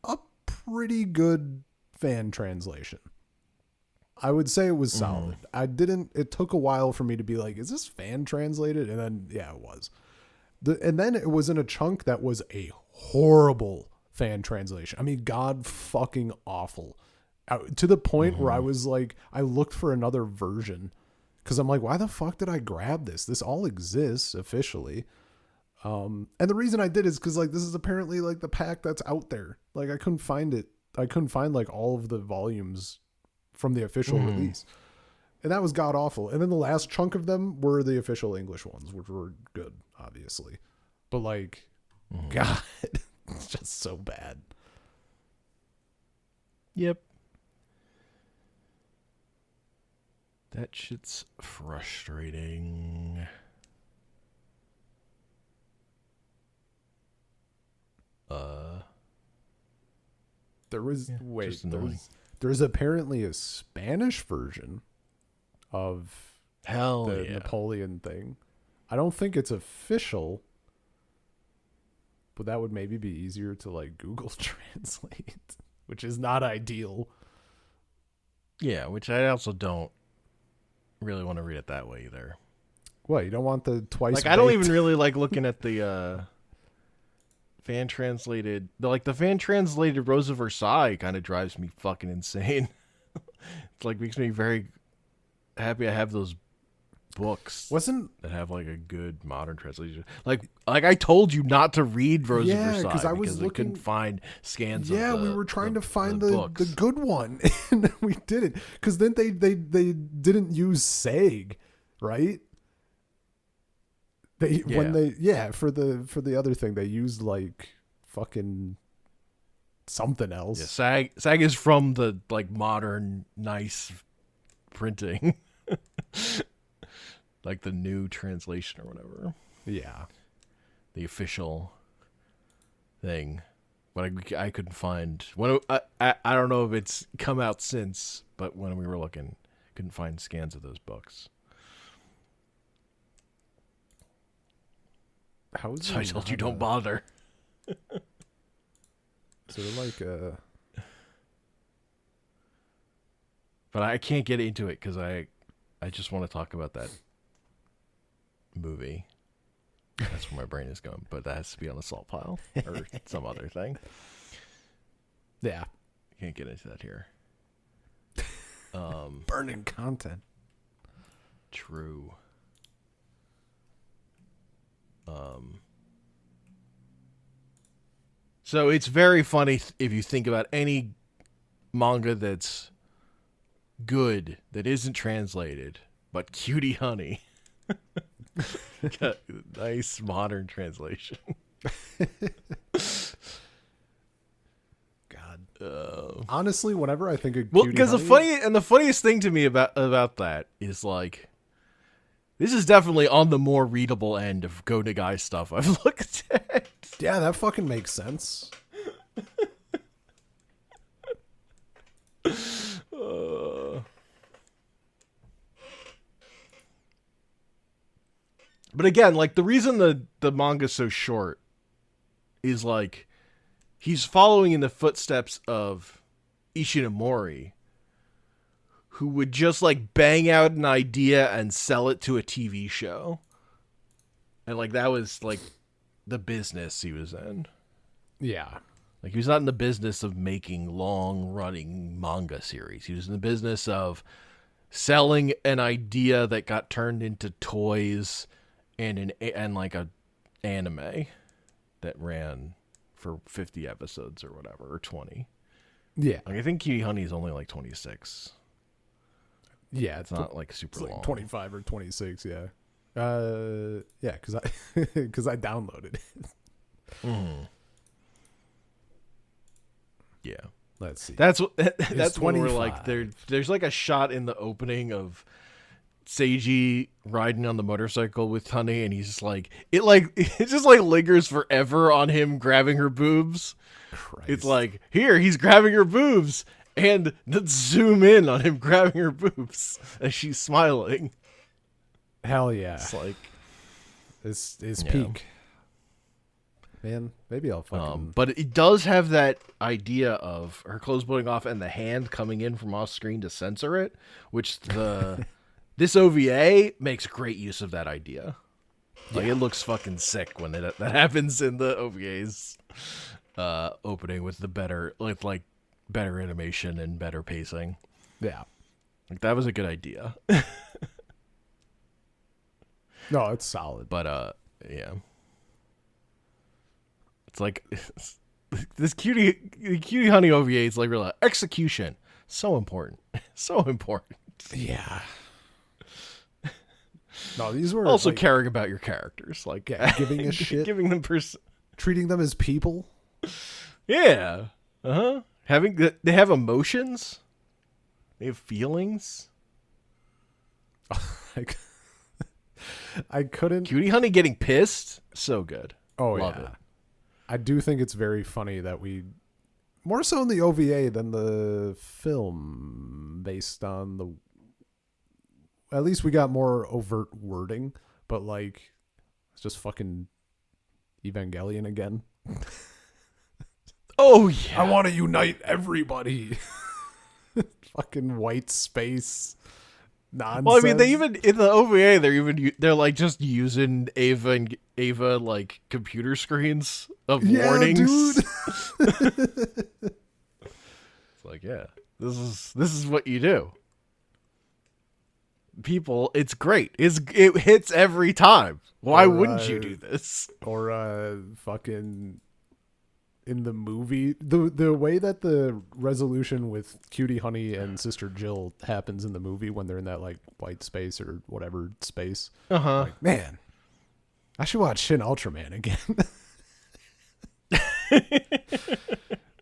a pretty good fan translation. I would say it was solid. It took a while for me to be like, is this fan translated? And then, yeah, it was. And then it was in a chunk that was a horrible fan translation. I mean, god fucking awful. To the point where I was like, I looked for another version because I'm like, why the fuck did I grab this? This all exists officially. And the reason I did is because like this is apparently like the pack that's out there. Like I couldn't find it. I couldn't find like all of the volumes from the official release. And that was god awful. And then the last chunk of them were the official English ones, which were good, obviously. But like, God, it's just so bad. Yep. That shit's frustrating. There was just annoying. there's apparently a Spanish version of the Napoleon thing. I don't think it's official, but that would maybe be easier to like Google Translate, which is not ideal. Yeah, which I also don't really want to read it that way either. What, you don't want the twice? Like, I don't even really like looking at the fan translated. The fan translated Rose of Versailles kind of drives me fucking insane. It's like makes me very happy I have those books that have like a good modern translation. Like I told you not to read Rose of Versailles because I couldn't find scans. Yeah, we were trying to find the good one, and we didn't because then they didn't use SAG, right? For the other thing they used like fucking something else. Yeah, SAG is from the like modern nice printing. Like the new translation or whatever. Yeah. The official thing. But I couldn't find I don't know if it's come out since, but when we were looking, couldn't find scans of those books. So I told you don't bother. Sort of like But I can't get into it because I just want to talk about that movie. That's where my brain is going, but that has to be on the salt pile or some other thing. Yeah. Can't get into that here. Burning content. True. So it's very funny if you think about any manga that's good that isn't translated, but Cutie Honey. Got a nice modern translation. God. Honestly, whenever I think of Well, Cutie because Honey, the funniest thing to me about that is like, this is definitely on the more readable end of Go Nagai stuff I've looked at. Yeah, that fucking makes sense. But again, like the reason the manga's so short is like he's following in the footsteps of Ishinomori, who would just like bang out an idea and sell it to a TV show. And like that was like the business he was in. Yeah. Like he was not in the business of making long-running manga series. He was in the business of selling an idea that got turned into toys and like a anime that ran for 50 episodes or whatever, or 20. Yeah. Like I think Cutie Honey is only like 26. Yeah, it's not like super long. Like 25 or 26, yeah. Yeah, cuz I downloaded it. Mm. Yeah. Let's see. That's when we're like there's like a shot in the opening of Seiji riding on the motorcycle with Honey, and he's just like it just like lingers forever on him grabbing her boobs. Christ. It's like he's grabbing her boobs, and let's zoom in on him grabbing her boobs as she's smiling. Hell yeah! It's like this is peak. Man, maybe I'll fucking. But it does have that idea of her clothes blowing off and the hand coming in from off screen to censor it, which this OVA makes great use of that idea. Like it looks fucking sick when that happens in the OVA's opening with better animation and better pacing. Yeah, like that was a good idea. No, it's solid. But yeah. It's like this cutie honey OVA is like real execution. So important. So important. Yeah. No, these were also like, caring about your characters, like giving a shit, giving them treating them as people. Yeah. They have emotions. They have feelings. Like, I couldn't. Cutie Honey getting pissed. So good. Oh, Love yeah. it. I do think it's very funny that we More so in the OVA than the film, based on the. At least we got more overt wording, but like, it's just fucking Evangelion again. Oh yeah, I want to unite everybody. Fucking white space nonsense. Well, I mean, they even in the OVA, they're like just using Ava like computer screens of warnings. Dude. It's like, yeah, this is what you do. People, it's great. It hits every time. Why wouldn't you do this? Or fucking in the movie, the way that the resolution with Cutie Honey and Sister Jill happens in the movie when they're in that like white space or whatever space. Like, man, I should watch Shin Ultraman again.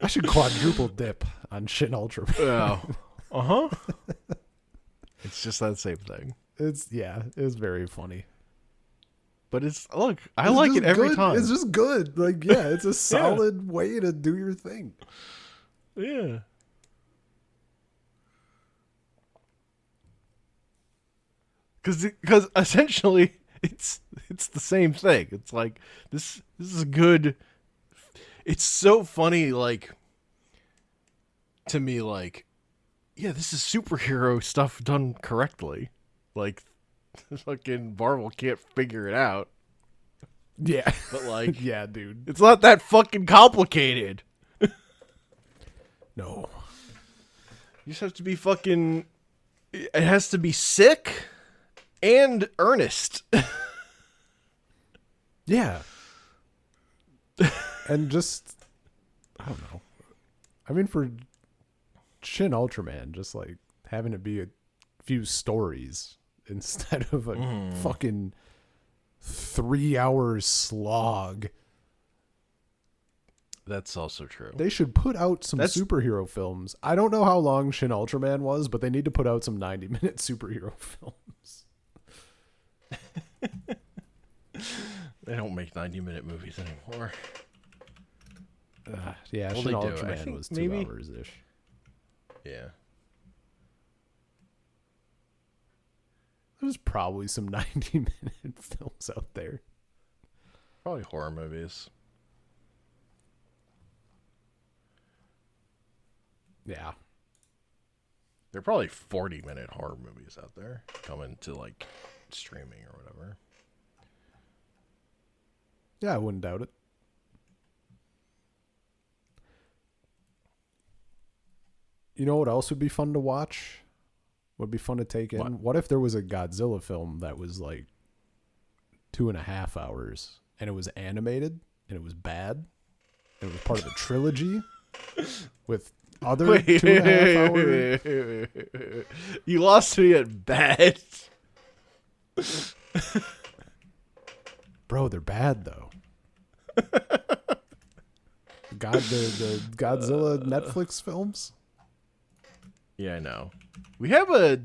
I should quadruple dip on Shin Ultraman. Oh. It's just that same thing. It's very funny. But I like it every time. It's just good. Like, yeah, it's a solid way to do your thing. Yeah. Because essentially it's the same thing. It's like this is good. It's so funny, like, to me, like, yeah, this is superhero stuff done correctly. Like, fucking Marvel can't figure it out. Yeah. But, like, yeah, dude. it's not that fucking complicated. No. You just have to be fucking... It has to be sick and earnest. Yeah. And just, I don't know. I mean, for Shin Ultraman, just like having it be a few stories instead of a fucking 3-hour slog. That's also true. They should put out some superhero films. I don't know how long Shin Ultraman was, but they need to put out some 90-minute superhero films. They don't make 90-minute movies anymore. Yeah, well, Shin Ultraman was 2 hours-ish. Yeah. There's probably some 90-minute films out there. Probably horror movies. Yeah. There are probably 40-minute horror movies out there coming to, like, streaming or whatever. Yeah, I wouldn't doubt it. You know what else would be fun to watch? Would be fun to take in? What if there was a Godzilla film that was like 2.5 hours and it was animated and it was bad and it was part of a trilogy with other 2.5 hours? You lost me at bad. Bro, they're bad though. The Godzilla Netflix films? Yeah, I know. We have a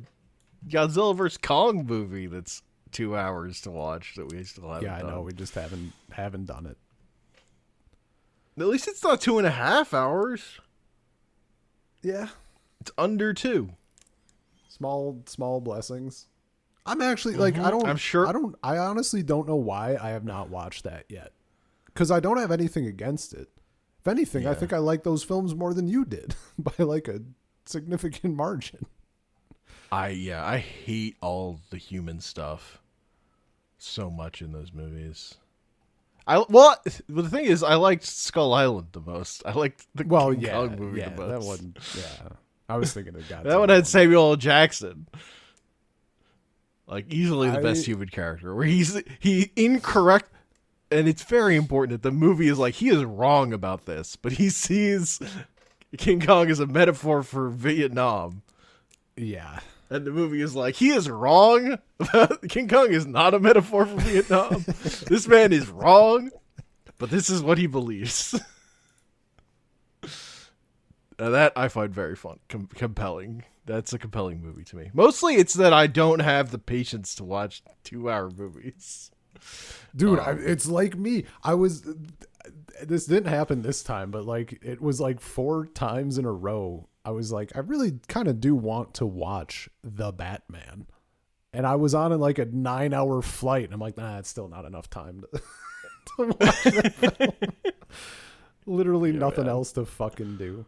Godzilla vs. Kong movie that's 2 hours to watch that we still haven't done. Yeah, I know. We just haven't done it. At least it's not 2.5 hours. Yeah. It's under 2. Small blessings. I'm actually like, I honestly don't know why I have not watched that yet. Because I don't have anything against it. If anything, I think I like those films more than you did by like a significant margin. I hate all the human stuff so much in those movies. The thing is, I liked Skull Island the most. I liked the King Kong movie the most. That one, yeah. I was thinking of Godzilla. That one had Samuel L. Jackson. Like, easily the best human character. Where he incorrect, and it's very important that the movie is like, he is wrong about this, but he sees King Kong as a metaphor for Vietnam. Yeah. And the movie is like, he is wrong. King Kong is not a metaphor for Vietnam. This man is wrong, but this is what he believes. That I find very fun, compelling. That's a compelling movie to me. Mostly it's that I don't have the patience to watch 2-hour movies. Dude, it's like me. this didn't happen this time, but like it was like 4 times in a row. I was like, I really kind of do want to watch The Batman. And I was on like a 9-hour flight, and I'm like, nah, it's still not enough time to, to watch that film. Literally nothing else to fucking do.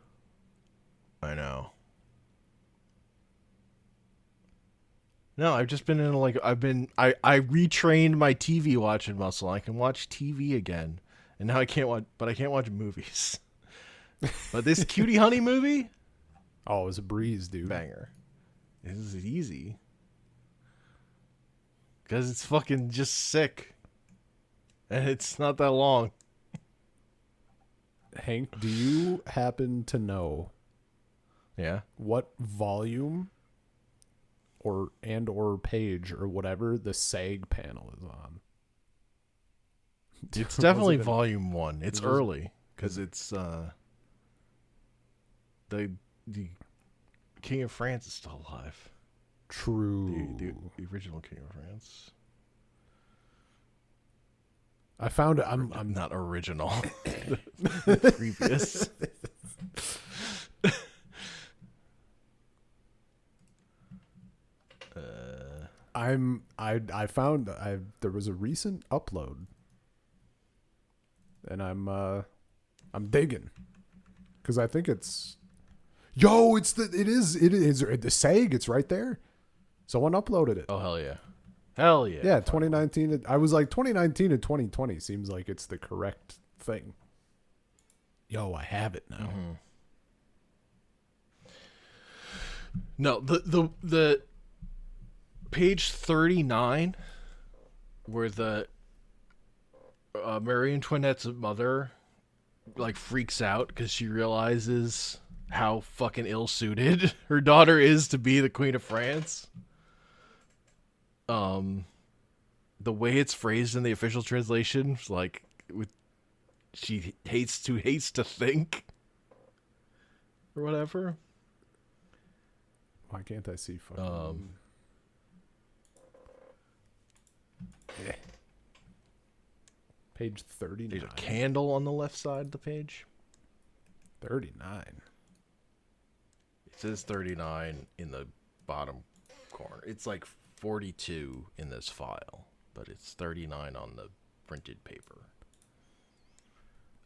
I know. No, I've just been in like I retrained my TV watching muscle. I can watch TV again, and now I can't watch movies. But this Cutie Honey movie, Oh, it was a breeze, dude. banger. This is easy because it's fucking just sick, and it's not that long. Hank, do you happen to know Yeah. what volume or page or whatever the SAG panel is on? It's definitely volume 1. It's early because it's the King of France is still alive. True. The original King of France. I found it. I'm Not original. The previous. I found there was a recent upload, and I'm digging because I think it's it is the SAG. It's right there. Someone uploaded it. Oh hell yeah. Hell yeah. Yeah, 2019. I was like 2019 to 2020 seems like it's the correct thing. Yo, I have it now. Mm-hmm. No, the page 39 where the Marie Antoinette's mother like freaks out because she realizes how fucking ill-suited her daughter is to be the Queen of France. The way it's phrased in the official translation, like with she hates to think or whatever. Why can't I see fucking? Yeah. Page 39. There's a candle on the left side of the page. 39. It says 39 in the bottom corner. It's like 42 in this file, but it's 39 on the printed paper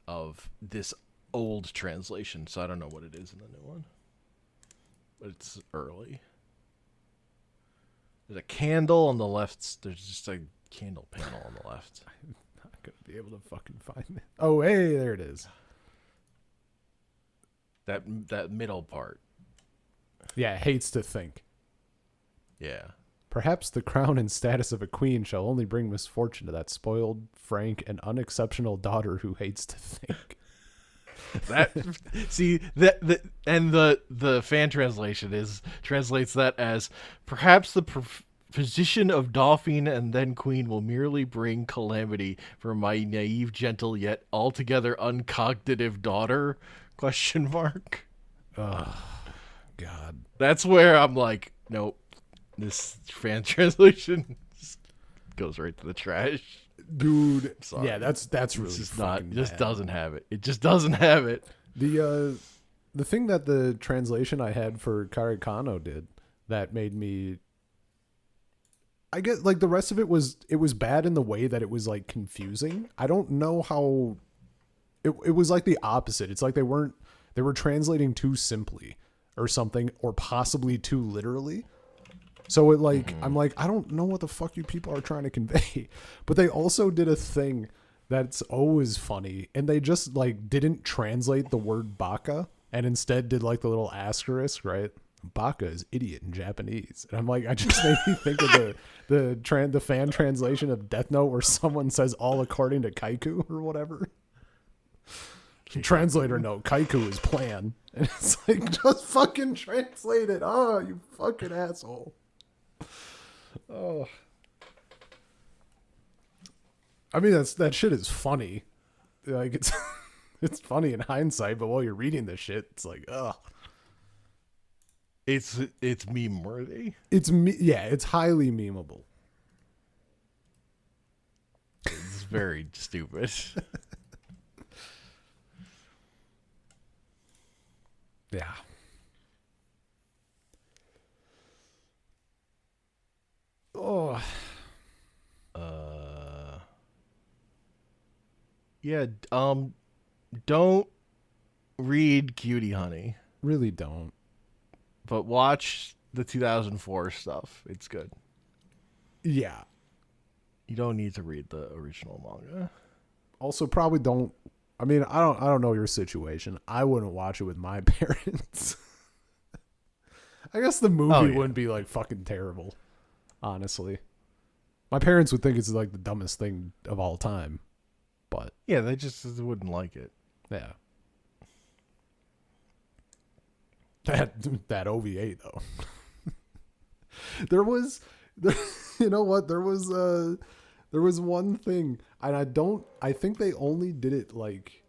of this old translation, so I don't know what it is in the new one. But it's early. There's a candle on the left. There's just a candle panel on the left. I'm not going to be able to fucking find it. Oh, hey, there it is. That middle part. Yeah, hates to think. Yeah. Perhaps the crown and status of a queen shall only bring misfortune to that spoiled, frank, and unexceptional daughter who hates to think. The fan translation translates that as perhaps the position of Dauphine and then Queen will merely bring calamity for my naive, gentle, yet altogether uncognitive daughter? ? Oh, God. That's where I'm like, nope. This fan translation goes right to the trash. Dude. Sorry. Yeah, that's really just fucking not. Just bad. doesn't have it. It just doesn't have it. The thing that the translation I had for Karikano did that made me, I get like the rest of it was bad in the way that it was like confusing. I don't know how it was like the opposite. It's like they were translating too simply or something, or possibly too literally. So it like I'm like, I don't know what the fuck you people are trying to convey. But they also did a thing that's always funny, and they just like didn't translate the word baka and instead did like the little asterisk, right? Baka is idiot in Japanese. And I'm like, I just made me think of the fan translation of Death Note where someone says all according to Kaiku or whatever. Translator note, Kaiku is plan. And it's like, just fucking translate it. Oh, you fucking asshole. Oh. I mean, that shit is funny. Like, it's funny in hindsight, but while you're reading this shit, it's like, ugh. It's meme worthy. It's highly memeable. It's very stupid. Yeah. Oh. Yeah. Don't read Cutie Honey, Really don't. but watch the 2004 stuff. It's good. Yeah. You don't need to read the original manga. Also, probably don't. I mean, I don't know your situation. I wouldn't watch it with my parents. I guess the movie wouldn't be like fucking terrible. Honestly, my parents would think it's like the dumbest thing of all time. But yeah, they just wouldn't like it. Yeah. That OVA though. You know what? There was one thing, and I think they only did it like,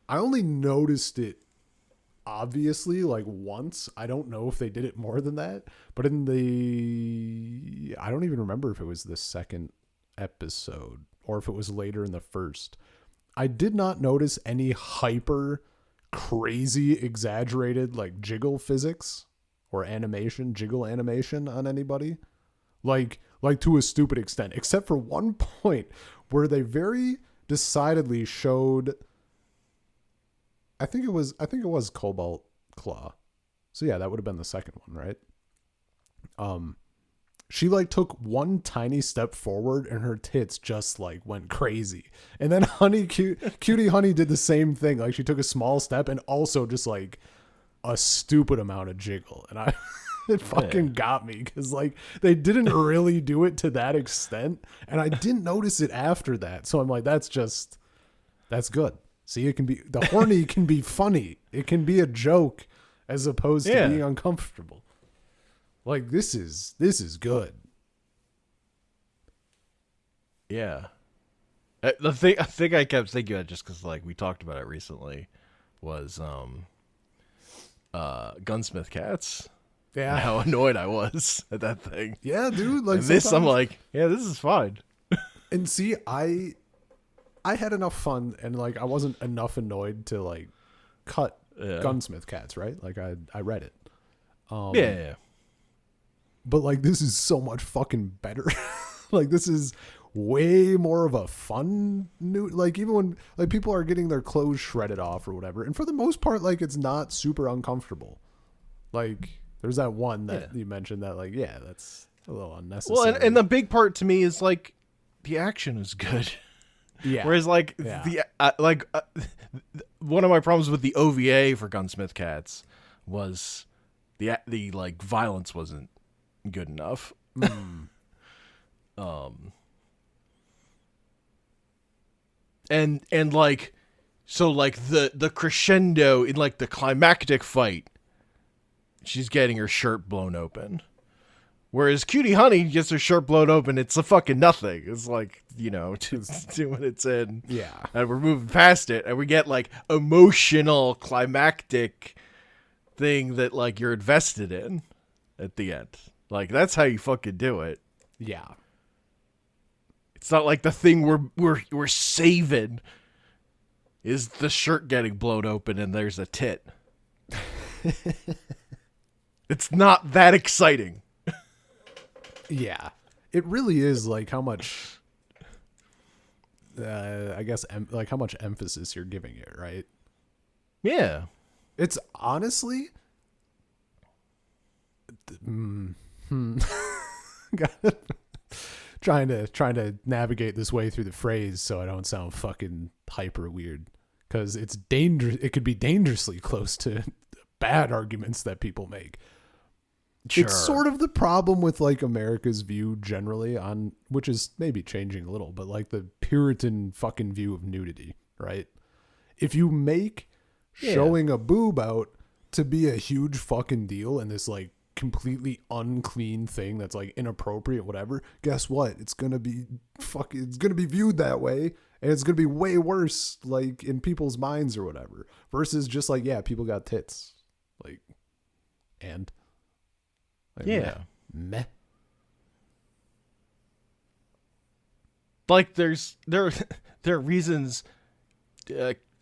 I only noticed it obviously like once. I don't know if they did it more than that, but I don't even remember if it was the second episode or if it was later in the first. I did not notice any hyper crazy exaggerated like jiggle physics or jiggle animation on anybody. Like to a stupid extent, except for one point where they very decidedly showed, I think it was Cobalt Claw. So yeah, that would have been the second one, right? She like took one tiny step forward and her tits just like went crazy. And then Cutie Honey did the same thing. Like she took a small step and also just like a stupid amount of jiggle. And it fucking got me because like they didn't really do it to that extent. And I didn't notice it after that. So I'm like, that's good. See, the horny can be funny. It can be a joke as opposed to being uncomfortable. Like this is good. Yeah. The thing I think I kept thinking of just because like we talked about it recently was Gunsmith Cats. Yeah. And how annoyed I was at that thing. Yeah, dude. Like and this, I'm like, yeah, this is fine. And see, I had enough fun and like I wasn't enough annoyed to like cut Gunsmith Cats, right? Like I read it. Yeah. But like this is so much fucking better. Like this is way more of a fun new, like even when like people are getting their clothes shredded off or whatever, and for the most part like it's not super uncomfortable. Like there's that one that you mentioned that like that's a little unnecessary. Well, and the big part to me is like the action is good. Yeah. Whereas like one of my problems with the OVA for Gunsmith Cats was the like violence wasn't good enough. And like so like the crescendo in like the climactic fight, she's getting her shirt blown open. Whereas Cutie Honey gets her shirt blown open, it's a fucking nothing. It's like, 2 minutes in. Yeah. And we're moving past it, and we get like emotional climactic thing that like you're invested in at the end. Like that's how you fucking do it. Yeah. It's not like the thing we're saving is the shirt getting blown open and there's a tit. It's not that exciting. Yeah. It really is like how much I guess like how much emphasis you're giving it, right? Yeah. It's honestly trying to navigate this way through the phrase so I don't sound fucking hyper weird, because it's dangerous. It could be dangerously close to bad arguments that people make. Sure. It's sort of the problem with like America's view generally on, which is maybe changing a little, but like the Puritan fucking view of nudity, right? If you make showing a boob out to be a huge fucking deal and this like completely unclean thing that's like inappropriate, whatever, guess what? It's gonna be viewed that way, and it's gonna be way worse like in people's minds or whatever, versus just like, yeah, people got tits, like, and like, meh. Like there are reasons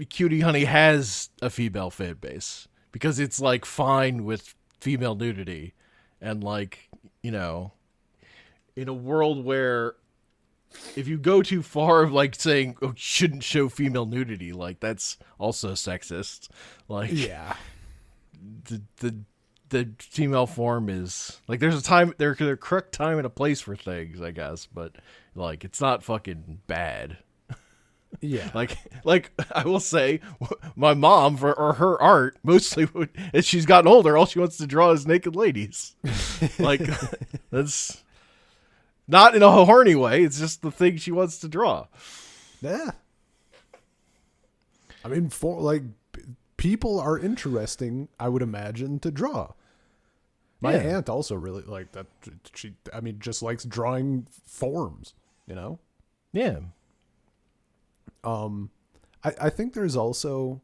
Cutie Honey has a female fan base, because it's like fine with female nudity, and like, you know, in a world where if you go too far of like saying, oh, shouldn't show female nudity, like that's also sexist. Like, Yeah. the female form is like, there's a correct time and a place for things, I guess, but like it's not fucking bad. Yeah. Like I will say, my mom or her art mostly, as she's gotten older, all she wants to draw is naked ladies. Like that's not in a horny way. It's just the thing she wants to draw. Yeah. I mean, for like, people are interesting, I would imagine, to draw. My aunt also really like that. I mean, just likes drawing forms, you know? Yeah. I think there's also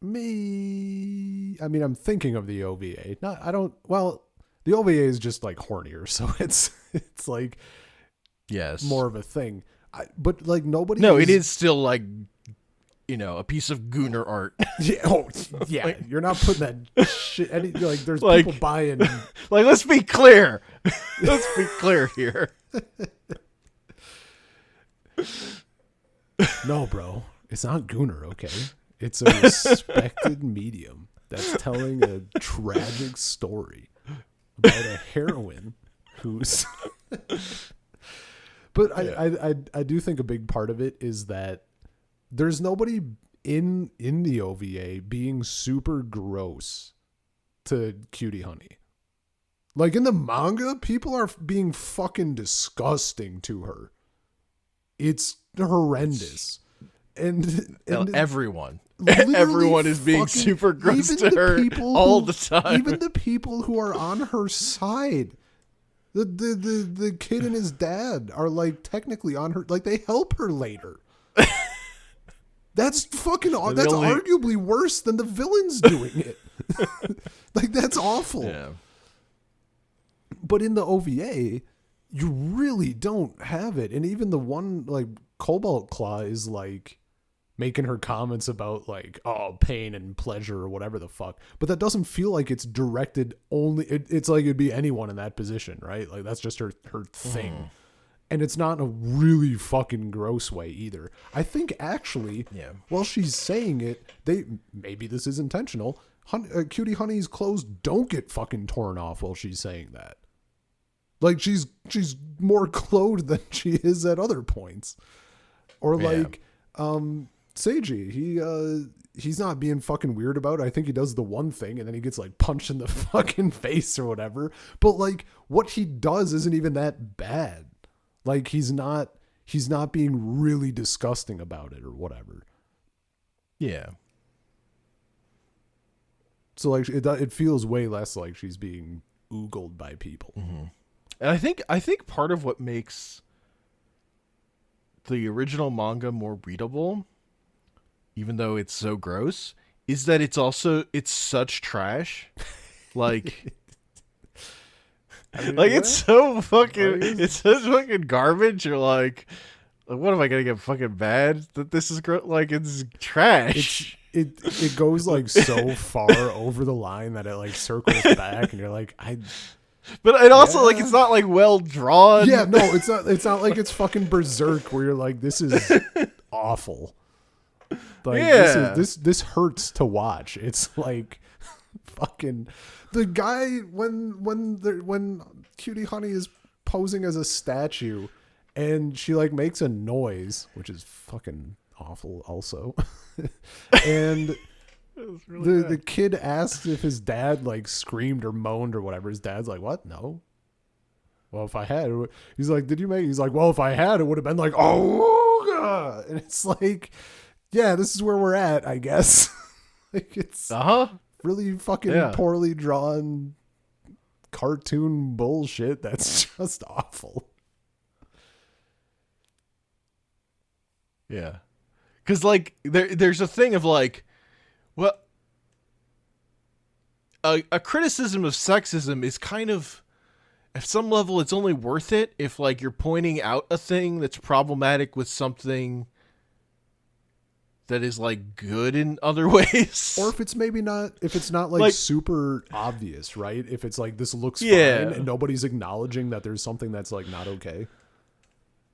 me. I mean, I'm thinking of the OVA. The OVA is just like hornier, so it's like Yes. more of a thing. But like nobody. No, it is still like, you know, a piece of Gooner art. Yeah, yeah. Like, you're not putting that shit. Like, there's like, people buying. Like, let's be clear. Let's be clear here. No, bro, it's not Gooner. Okay, it's a respected medium that's telling a tragic story about a heroine who's. But I do think a big part of it is that there's nobody in the OVA being super gross to Cutie Honey. Like in the manga, people are being fucking disgusting to her. It's horrendous. And everyone is being super gross to her all the time. Even the people who are on her side. The kid and his dad are like technically on her, like they help her later. That's fucking that's arguably worse than the villains doing it. Like that's awful. Yeah. But in the OVA, you really don't have it. And even the one like Cobalt Claw is like making her comments about like, oh, pain and pleasure or whatever the fuck. But that doesn't feel like it's directed only. It's like it'd be anyone in that position, right? Like that's just her thing. And it's not in a really fucking gross way either. I think actually, while she's saying it, maybe this is intentional. Cutie Honey's clothes don't get fucking torn off while she's saying that. Like she's more clothed than she is at other points. Or like Seiji, he's not being fucking weird about it. I think he does the one thing and then he gets like punched in the fucking face or whatever. But like what he does isn't even that bad. Like he's not being really disgusting about it or whatever. Yeah. So like it feels way less like she's being oogled by people. Mm-hmm. And I think part of what makes the original manga more readable, even though it's so gross, is that it's such trash. Like I mean, like it's so fucking it's such fucking garbage. You're like what am I gonna get fucking mad that this is like it's trash. It goes like so far over the line that it like circles back and you're like but it also like it's not like well drawn. Yeah, no, it's not like it's fucking Berserk where you're like this is awful. Like this hurts to watch. It's like fucking the guy when Cutie Honey is posing as a statue and she like makes a noise, which is fucking awful also. And really the kid asks if his dad like screamed or moaned or whatever. His dad's like, "What? No." Well, if I had, he's like, "Did you make?" He's like, "Well, if I had, it would have been like, oh God." And it's like, yeah, this is where we're at, I guess. Like it's really fucking poorly drawn cartoon bullshit. That's just awful. Yeah. Because, like, there's a thing of, like, well, a criticism of sexism is kind of, at some level, it's only worth it if, like, you're pointing out a thing that's problematic with something that is like good in other ways. Or if it's not like super obvious, right? If it's like this looks fine and nobody's acknowledging that there's something that's like not okay.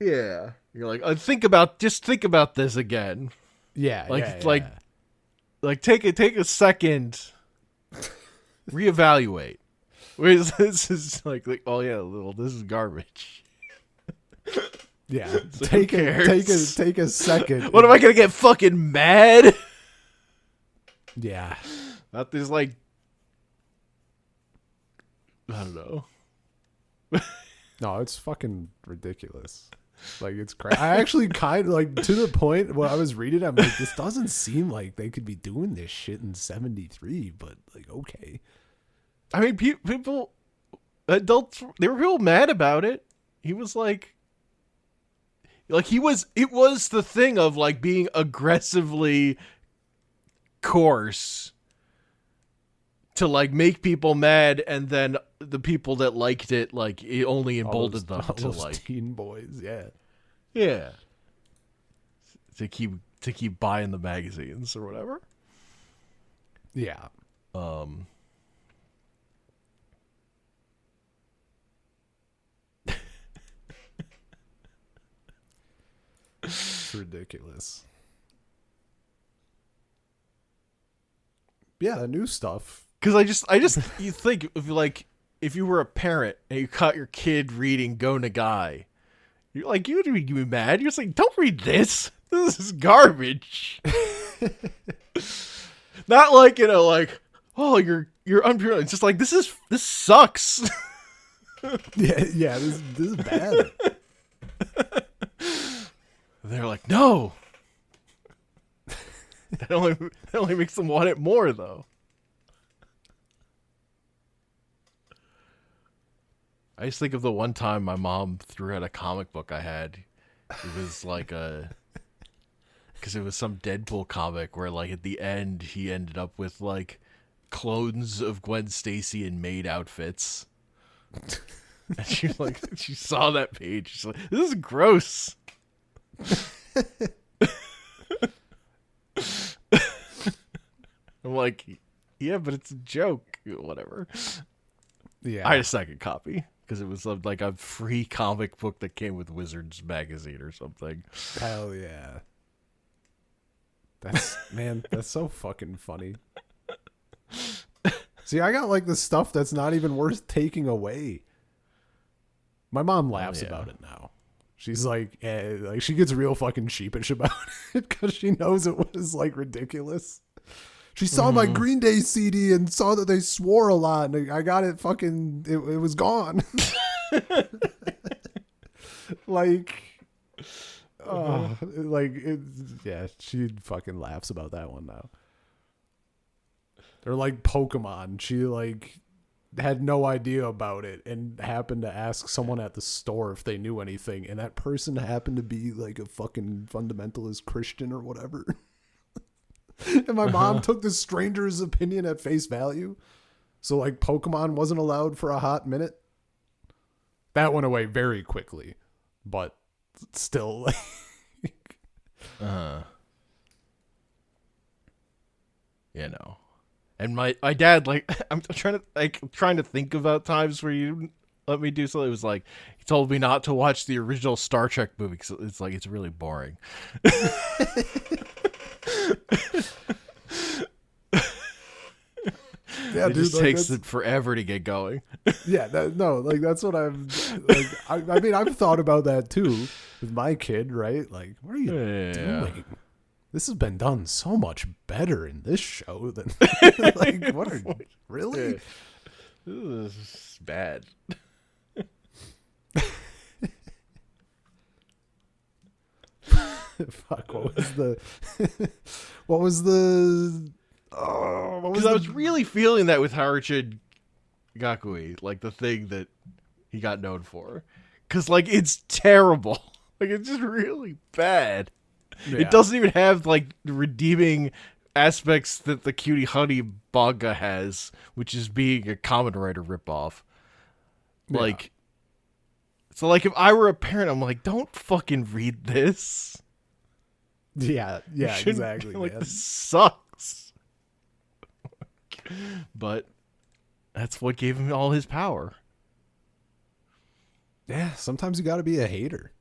Yeah. You're like, think about this again. Yeah. Like take a second, reevaluate. Whereas this is like, oh yeah, this is garbage. Yeah. So take a second. What am I gonna get fucking mad? Yeah. Not this like, I don't know. No, it's fucking ridiculous. Like, it's crazy. I actually kind of like, to the point when I was reading it, I'm like, this doesn't seem like they could be doing this shit in 73, but like, okay. I mean, people, adults, there were people mad about it. He was like it was the thing of like being aggressively coarse to like make people mad, and then the people that liked it, like, it only emboldened them to like teen boys, yeah, to keep buying the magazines or whatever. Yeah. It's ridiculous. Yeah, the new stuff. Because I just you think if you were a parent and you caught your kid reading Go Nagai, you're like, you'd be mad. You're just like, don't read this. This is garbage. Not like, like, oh, you're unpure. It's just like, this sucks. Yeah, this is bad. They're like, no. That only makes them want it more, though. I just think of the one time my mom threw out a comic book I had. It was like because it was some Deadpool comic where, like, at the end he ended up with like clones of Gwen Stacy in maid outfits. And she saw that page. She's like, this is gross. I'm like, yeah, but it's a joke. Whatever. Yeah. I had a second copy because it was like a free comic book that came with Wizards magazine or something. Hell yeah. That's so fucking funny. See, I got like the stuff that's not even worth taking away. My mom laughs about it now. She's like, like she gets real fucking sheepish about it because she knows it was like ridiculous. She saw my Green Day CD and saw that they swore a lot, and I got it fucking, it was gone. Like, yeah, she fucking laughs about that one now. They're like Pokemon. She like had no idea about it and happened to ask someone at the store if they knew anything, and that person happened to be like a fucking fundamentalist Christian or whatever. And my mom took this stranger's opinion at face value. So like Pokemon wasn't allowed for a hot minute. That went away very quickly, but still like you know. And my dad, like, I'm trying to think about times where you let me do something. It was like, he told me not to watch the original Star Trek movie because it's like, it's really boring. Yeah, it just takes it forever to get going. Yeah, that's what I'm like. I mean, I've thought about that too with my kid, right? Like, what are you doing? This has been done so much better in this show than like, what are really? Yeah. This is bad. Fuck, what was the Because I was really feeling that with Haruchi Gakui, like the thing that he got known for. Because, like, it's terrible. Like, it's just really bad. Yeah. It doesn't even have, like, the redeeming aspects that the Cutie Honey Manga has, which is being a Kamen Rider ripoff. Yeah. Like, so, like, if I were a parent, I'm like, don't fucking read this. Yeah, exactly. Like, Man. this sucks. But that's what gave him all his power. Yeah, sometimes you got to be a hater.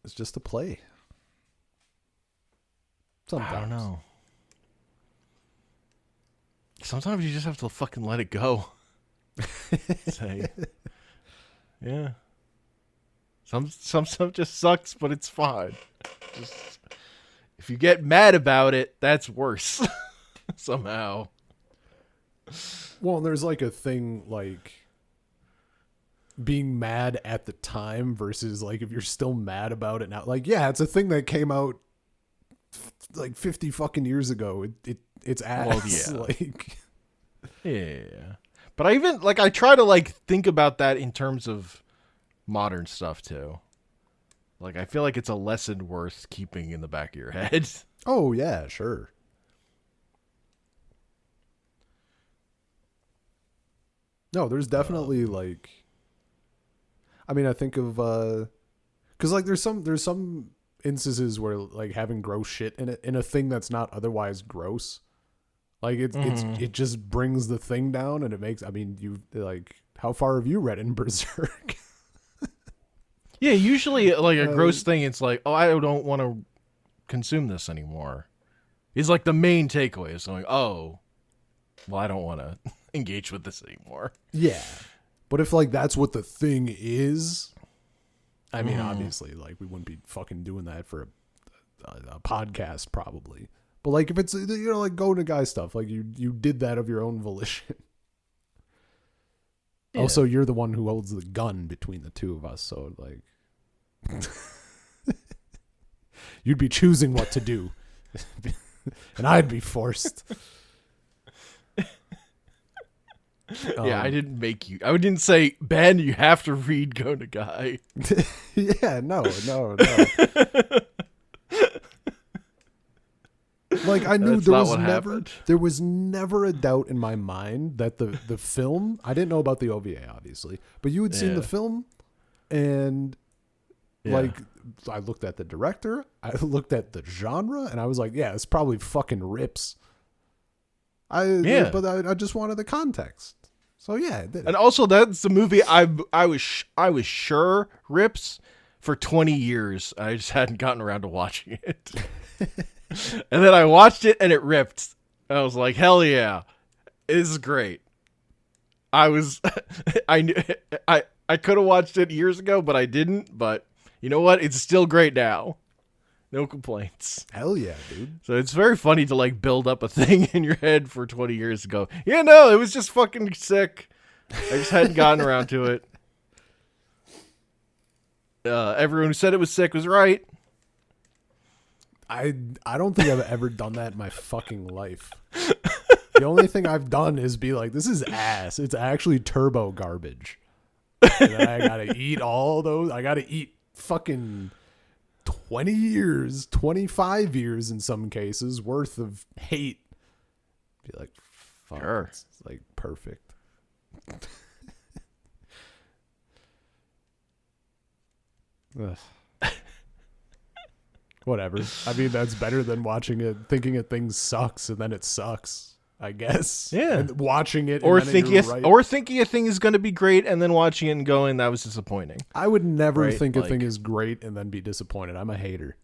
It's just a play. Sometimes. I don't know. Sometimes you just have to fucking let it go. Say, yeah. Some stuff just sucks, but it's fine. Just, if you get mad about it, that's worse. Somehow. Well, there's like a thing like being mad at the time versus like if you're still mad about it now. Like, yeah, it's a thing that came out like 50 fucking years ago. It's ass. Well, yeah. Like, yeah. But I try to like think about that in terms of modern stuff too. Like, I feel like it's a lesson worth keeping in the back of your head. oh yeah, sure. No, there's definitely like, I mean, I think of, cause like there's some instances where like having gross shit in a thing that's not otherwise gross, like it just brings the thing down and it makes, I mean, you like, how far have you read in Berserk? Yeah, usually like a gross thing, it's like, oh, I don't want to consume this anymore. It's like the main takeaway is like, oh, well, I don't want to engage with this anymore. Yeah. But if like that's what the thing is, I mean, obviously, like we wouldn't be fucking doing that for a podcast probably. But like if it's, you know, like Go Nagai stuff, like you did that of your own volition. Yeah. Also, you're the one who holds the gun between the two of us, so like you'd be choosing what to do. And I'd be forced. Yeah, I didn't make you. I didn't say, Ben, you have to read Go Nagai. Yeah, no. Like I knew there was never a doubt in my mind that the film, I didn't know about the OVA obviously, but you had seen the film and like I looked at the director, I looked at the genre and I was like, yeah, it's probably fucking rips. But I just wanted the context. So yeah, and also that's the movie I was sure rips for 20 years. I just hadn't gotten around to watching it. And then I watched it and it ripped. I was like, hell yeah, this is great. I could have watched it years ago, but I didn't. But you know what? It's still great now. No complaints. Hell yeah, dude. So it's very funny to like build up a thing in your head for 20 years ago. Yeah, no, it was just fucking sick. I just hadn't gotten around to it. Everyone who said it was sick was right. I don't think I've ever done that in my fucking life. The only thing I've done is be like, this is ass. It's actually turbo garbage. And then I gotta eat all those. I gotta eat fucking 20 years, 25 years in some cases worth of hate. Be like, fuck, sure. It's like perfect. Whatever. I mean, that's better than watching it, thinking a thing sucks and then it sucks, I guess. Yeah. And watching it, or and thinking right. or thinking a thing is going to be great and then watching it and going, that was disappointing. I would never think a thing is great and then be disappointed. I'm a hater.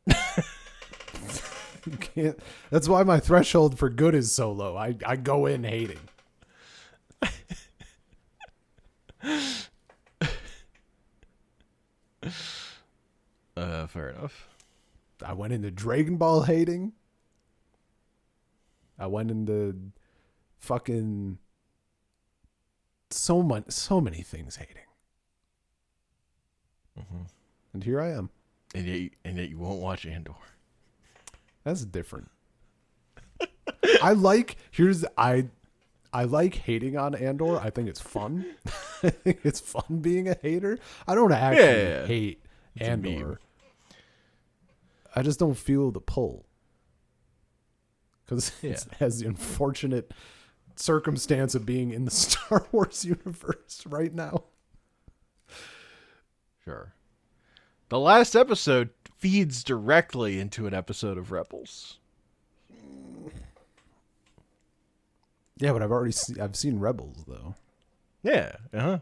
You can't. That's why my threshold for good is so low. I go in hating. Fair enough. I went into Dragon Ball hating. I went into fucking so many things hating. Mm-hmm. And here I am. And yet you won't watch Andor. That's different. I like hating on Andor. I think it's fun. I think it's fun being a hater. I don't actually hate Andor. I just don't feel the pull. Because it has the unfortunate circumstance of being in the Star Wars universe right now. Sure. The last episode feeds directly into an episode of Rebels. Yeah, but I've seen Rebels though. Yeah, So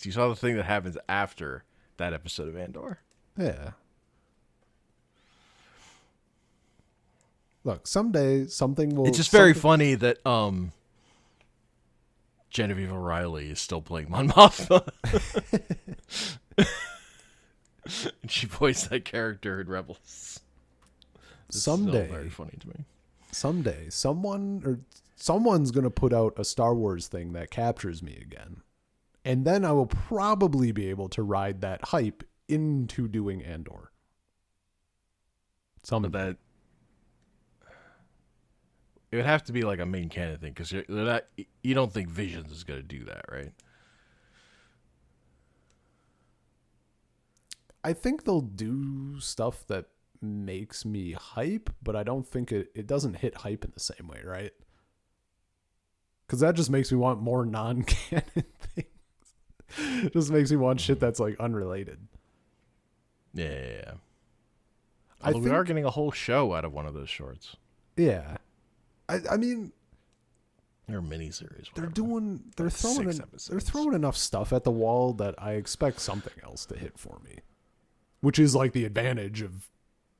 you saw the thing that happens after that episode of Andor. Yeah. Look, someday something will. It's just very funny that Genevieve O'Reilly is still playing Mon Mothma. And she voiced that character in Rebels. It's someday, still very funny to me. Someday, someone's gonna put out a Star Wars thing that captures me again, and then I will probably be able to ride that hype into doing Andor. But that it would have to be like a main canon thing because you don't think Visions is going to do that, right? I think they'll do stuff that makes me hype, but I don't think it doesn't hit hype in the same way, right? Because that just makes me want more non-canon things. It just makes me want shit that's like unrelated. Yeah. Although we are getting a whole show out of one of those shorts. Yeah. I mean, or miniseries. They're throwing enough stuff at the wall that I expect something else to hit for me, which is like the advantage of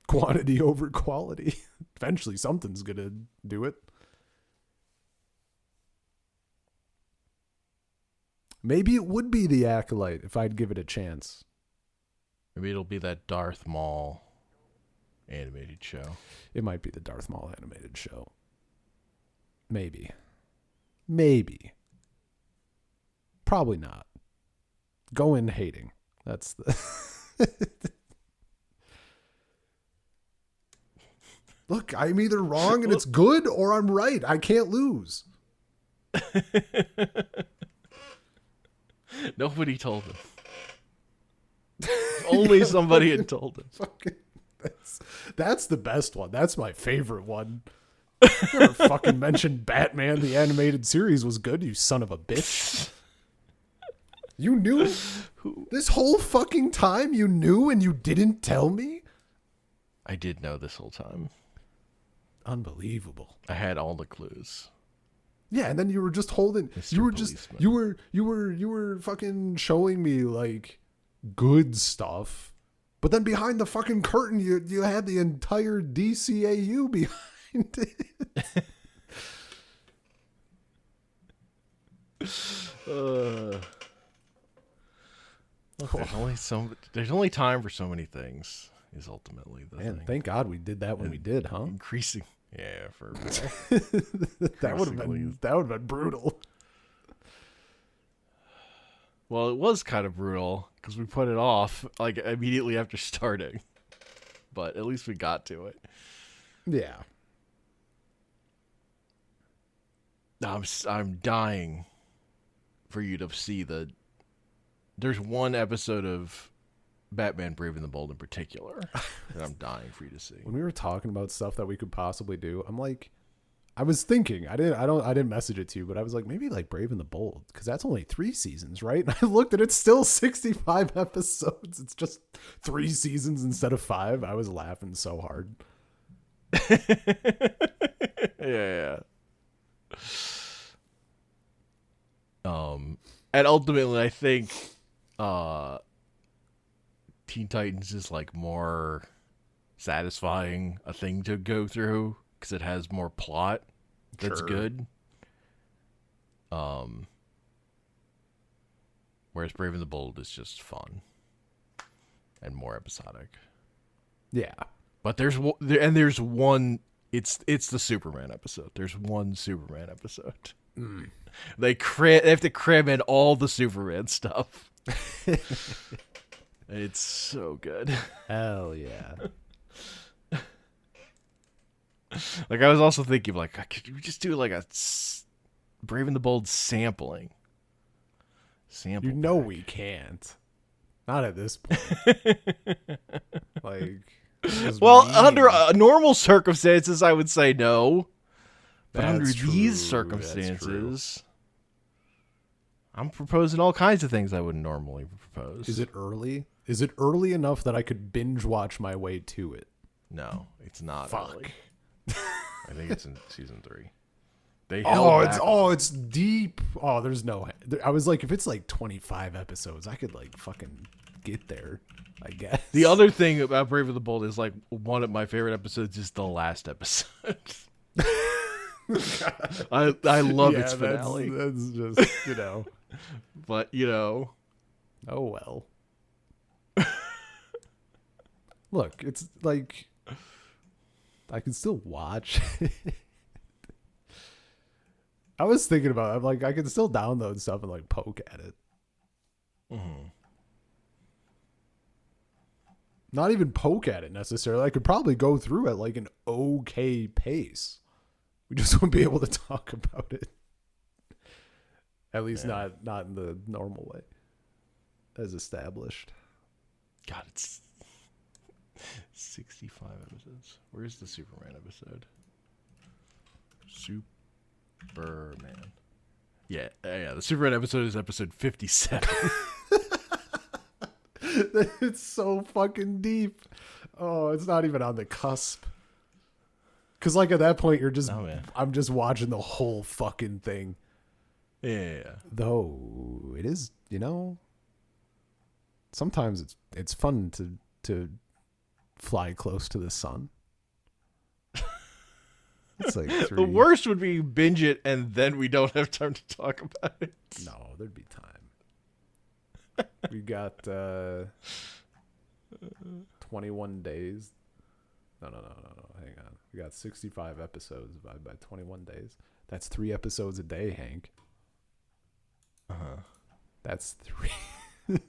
quantity over quality. Eventually, something's gonna do it. Maybe it would be The Acolyte if I'd give it a chance. Maybe it'll be that Darth Maul animated show. It might be the Darth Maul animated show. Maybe. Probably not. Go in hating. That's the... Look, I'm either wrong and it's good or I'm right. I can't lose. Nobody told him. Only somebody had told him. That's the best one. That's my favorite one. Never fucking mentioned Batman the animated series was good, you son of a bitch. You knew this whole fucking time, you knew and you didn't tell me? I did know this whole time. Unbelievable. I had all the clues. Yeah, and then you were just holding Mr. you were Policeman. just you were fucking showing me like good stuff. But then behind the fucking curtain you had the entire DCAU behind it. There's only time for so many things is ultimately the thing. Thank God we did that when we did, huh? Increasing. Yeah, for that would have been brutal. Well, it was kind of brutal because we put it off like immediately after starting, but at least we got to it. Yeah. I'm dying for you to see there's one episode of Batman Brave and the Bold in particular that I'm dying for you to see. When we were talking about stuff that we could possibly do, I'm like, I was thinking, I didn't message it to you, but I was like, maybe like Brave and the Bold, because that's only 3 seasons, right? And I looked and it's still 65 episodes. It's just 3 seasons instead of 5. I was laughing so hard. Yeah. And ultimately, I think Teen Titans is like more satisfying a thing to go through because it has more plot that's good. Whereas Brave and the Bold is just fun and more episodic. Yeah, but there's one. It's the Superman episode. There's one Superman episode. They have to cram in all the Superman stuff. It's so good. Hell yeah. Like, I was also thinking, like, could you just do like a Brave and the Bold sampling? You know we can't. Not at this point. Like, well, under normal circumstances, I would say no. But under these circumstances, I'm proposing all kinds of things I wouldn't normally propose. Is it early? Is it early enough that I could binge watch my way to it? No, it's not. Fuck. Early. I think it's in season 3. They held back. It's deep. Oh, there's no. I was like, if it's like 25 episodes, I could like fucking get there, I guess. The other thing about Brave and the Bold is like one of my favorite episodes is the last episode. I love its finale. That's just, you know. But, you know. Oh, well. Look, it's like I can still watch. I was thinking about it. I'm like, I can still download stuff and like poke at it. Mm-hmm. Not even poke at it necessarily. I could probably go through at like an okay pace. We just wouldn't be able to talk about it. At least not in the normal way. As established. God, it's 65 episodes. Where's the Superman episode? Superman. Yeah. The Superman episode is episode 57. It's so fucking deep. Oh, it's not even on the cusp. Because like at that point, you're just, I'm just watching the whole fucking thing. Yeah. Though it is, you know, sometimes it's fun to fly close to the sun. It's like the worst would be binge it and then we don't have time to talk about it. No, there'd be time. We got 21 days. No. Hang on. We got 65 episodes divided by 21 days. That's 3 episodes a day, Hank. That's 3.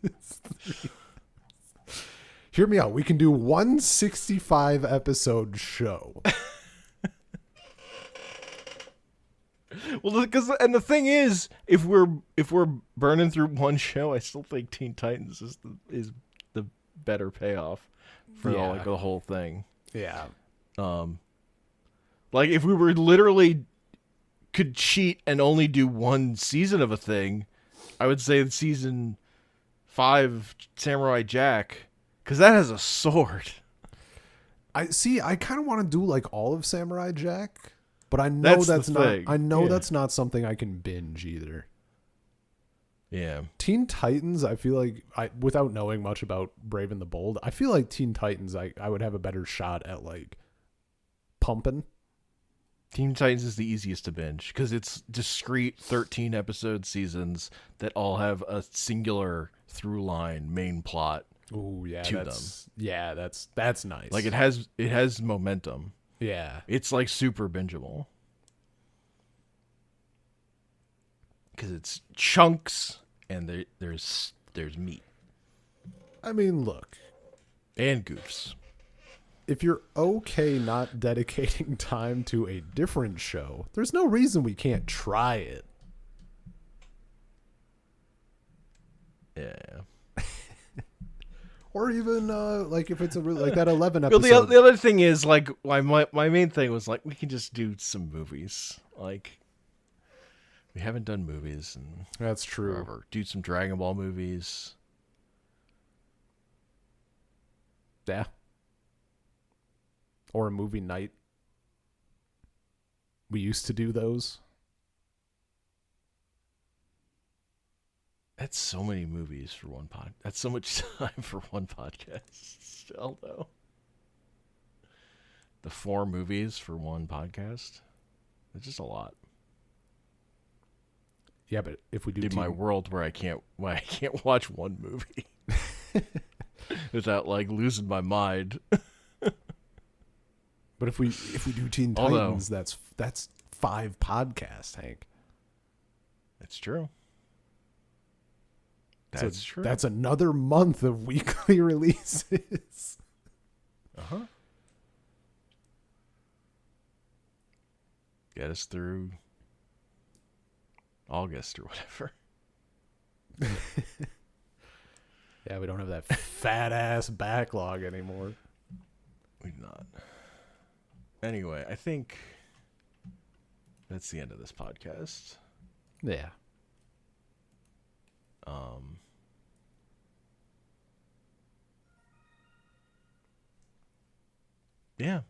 It's 3. Hear me out. We can do one 65 episode show. Well, and the thing is, if we're burning through one show, I still think Teen Titans is the better payoff for the whole thing. Yeah. Like if we were literally could cheat and only do one season of a thing, I would say season 5 Samurai Jack, because that has a sword. I kind of want to do like all of Samurai Jack. But I know that's not something I can binge either. Yeah. Teen Titans, I feel like without knowing much about Brave and the Bold, I feel like Teen Titans I would have a better shot at like pumping. Teen Titans is the easiest to binge because it's discrete 13 episode seasons that all have a singular through line main plot. Oh yeah, to them. Yeah, that's nice. Like it has momentum. Yeah. It's like super bingeable. Because it's chunks and there's meat. I mean, look. And goofs. If you're okay not dedicating time to a different show, there's no reason we can't try it. Yeah. Or even like if it's like that 11 episode. Well, the other thing is like my main thing was like we can just do some movies. Like we haven't done movies and that's true. Forever. Do some Dragon Ball movies. Yeah. Or a movie night. We used to do those. That's so many movies for one pod. That's so much time for one podcast. Still, though. The 4 movies for one podcast. It's just a lot. Yeah, but if we do in my world where I can't watch one movie without like losing my mind. But if we do Teen Titans, that's 5 podcasts, Hank. That's true. That's true. That's another month of weekly releases. Uh-huh. Get us through August or whatever. Yeah, we don't have that fat ass backlog anymore. We do not. Anyway, I think that's the end of this podcast. Yeah. Yeah.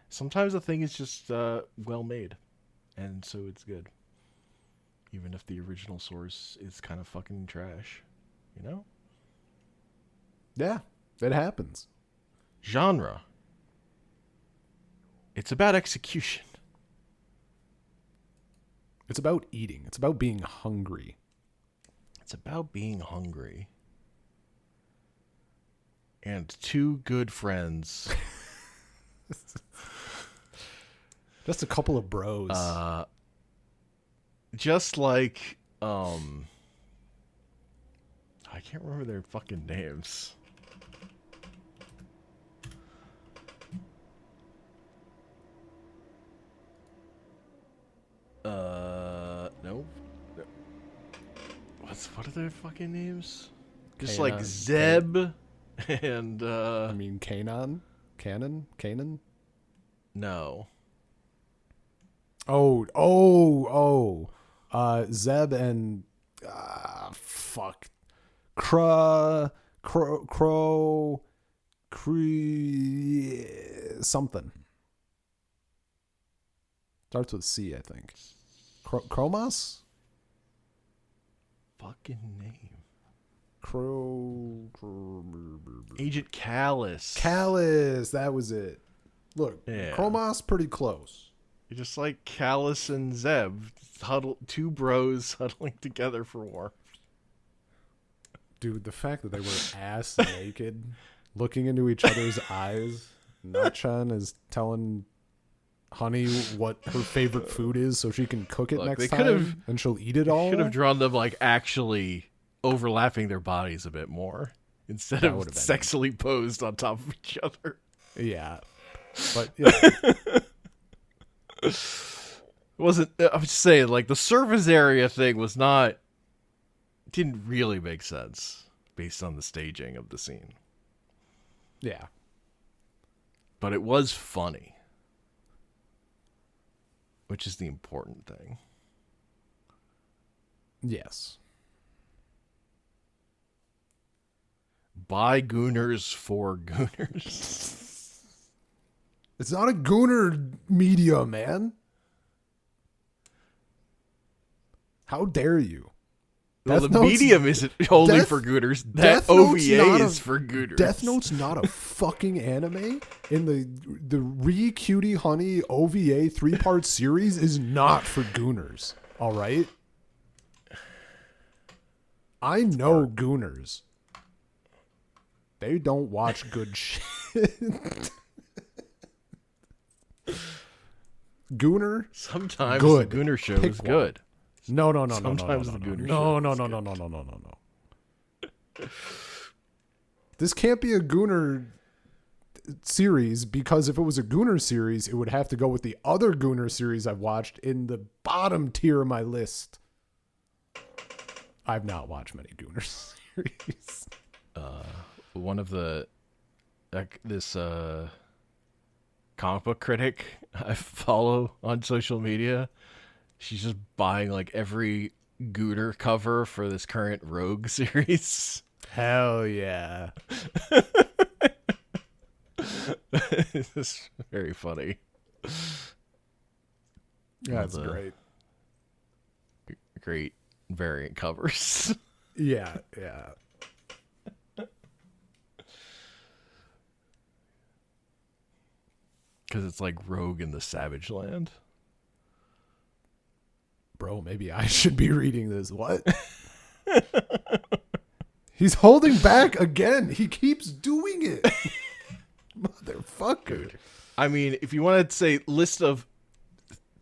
Sometimes a thing is just well made, and so it's good. Even if the original source is kind of fucking trash, you know? Yeah, it happens. Genre. It's about execution. It's about eating. It's about being hungry. It's about being hungry. And two good friends. Just a couple of bros. Just like, I can't remember their fucking names. No. What are their fucking names? Just like Zeb and, I mean, Canaan? No. Zeb and something. Starts with C, I think. Chromos? Fucking name. Agent Callus. Callus, that was it. Look, Yeah. Chromos pretty close. You're just like Callus and Zeb, two bros huddling together for war. Dude, the fact that they were ass naked, looking into each other's eyes. Nachan is telling Honey what her favorite food is so she can cook it next time, and she'll eat it all. Should have drawn them like actually overlapping their bodies a bit more instead of sexily posed on top of each other. Yeah, but yeah. Wasn't I'm just saying, like, the surface area thing didn't really make sense based on the staging of the scene. Yeah. But it was funny, which is the important thing. Yes. By Gooners for Gooners. It's not a Gooner media, man. How dare you? Well, the medium isn't only for Gooners. That OVA is for Gooners. Death Note's not a fucking anime. In the Cutie Honey OVA 3-part series is not for Gooners. All right? I know Gooners. They don't watch good shit. Gooner? Sometimes good. the Gooner show is good. No. Sometimes the Gooner No. show. No. This can't be a Gooner series, because if it was a Gooner series, it would have to go with the other Gooner series I've watched in the bottom tier of my list. I've not watched many Gooner series. One of this comic book critic I follow on social media, she's just buying like every Gooner cover for this current Rogue series. Hell yeah. It's very funny. That's great. Great variant covers. Yeah. Because it's like Rogue in the Savage Land. Bro, maybe I should be reading this. What? He's holding back again. He keeps doing it. Motherfucker. Dude. I mean, if you want to say list of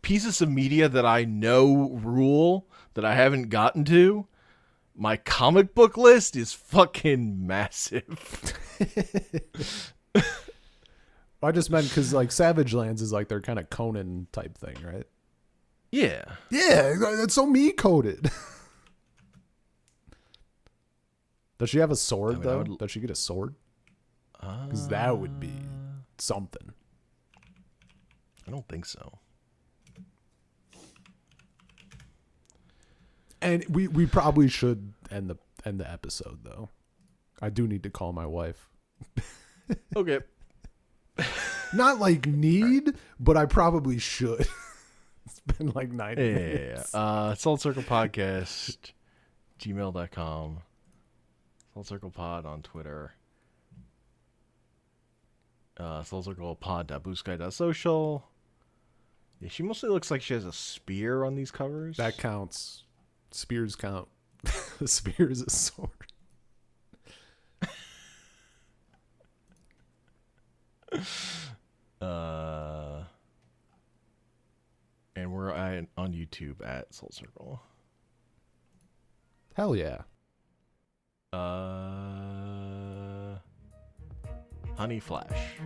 pieces of media that I know rule that I haven't gotten to, my comic book list is fucking massive. I just meant because like Savage Lands is like their kind of Conan type thing, right? Yeah. Yeah, that's so me coded. Does she have a sword though? Does she get a sword? Because that would be something. I don't think so. And we probably should end the episode though. I do need to call my wife. Okay. Not like need, but I probably should. It's been like 9 Yeah. minutes. Salt Circle Podcast, gmail.com. Salt Circle Pod on Twitter. saltcirclepod.bsky.social. Yeah, she mostly looks like she has a spear on these covers. That counts. Spears count. A spear is a sword. And we're on YouTube at Salt Circle. Hell yeah. Honey Flash.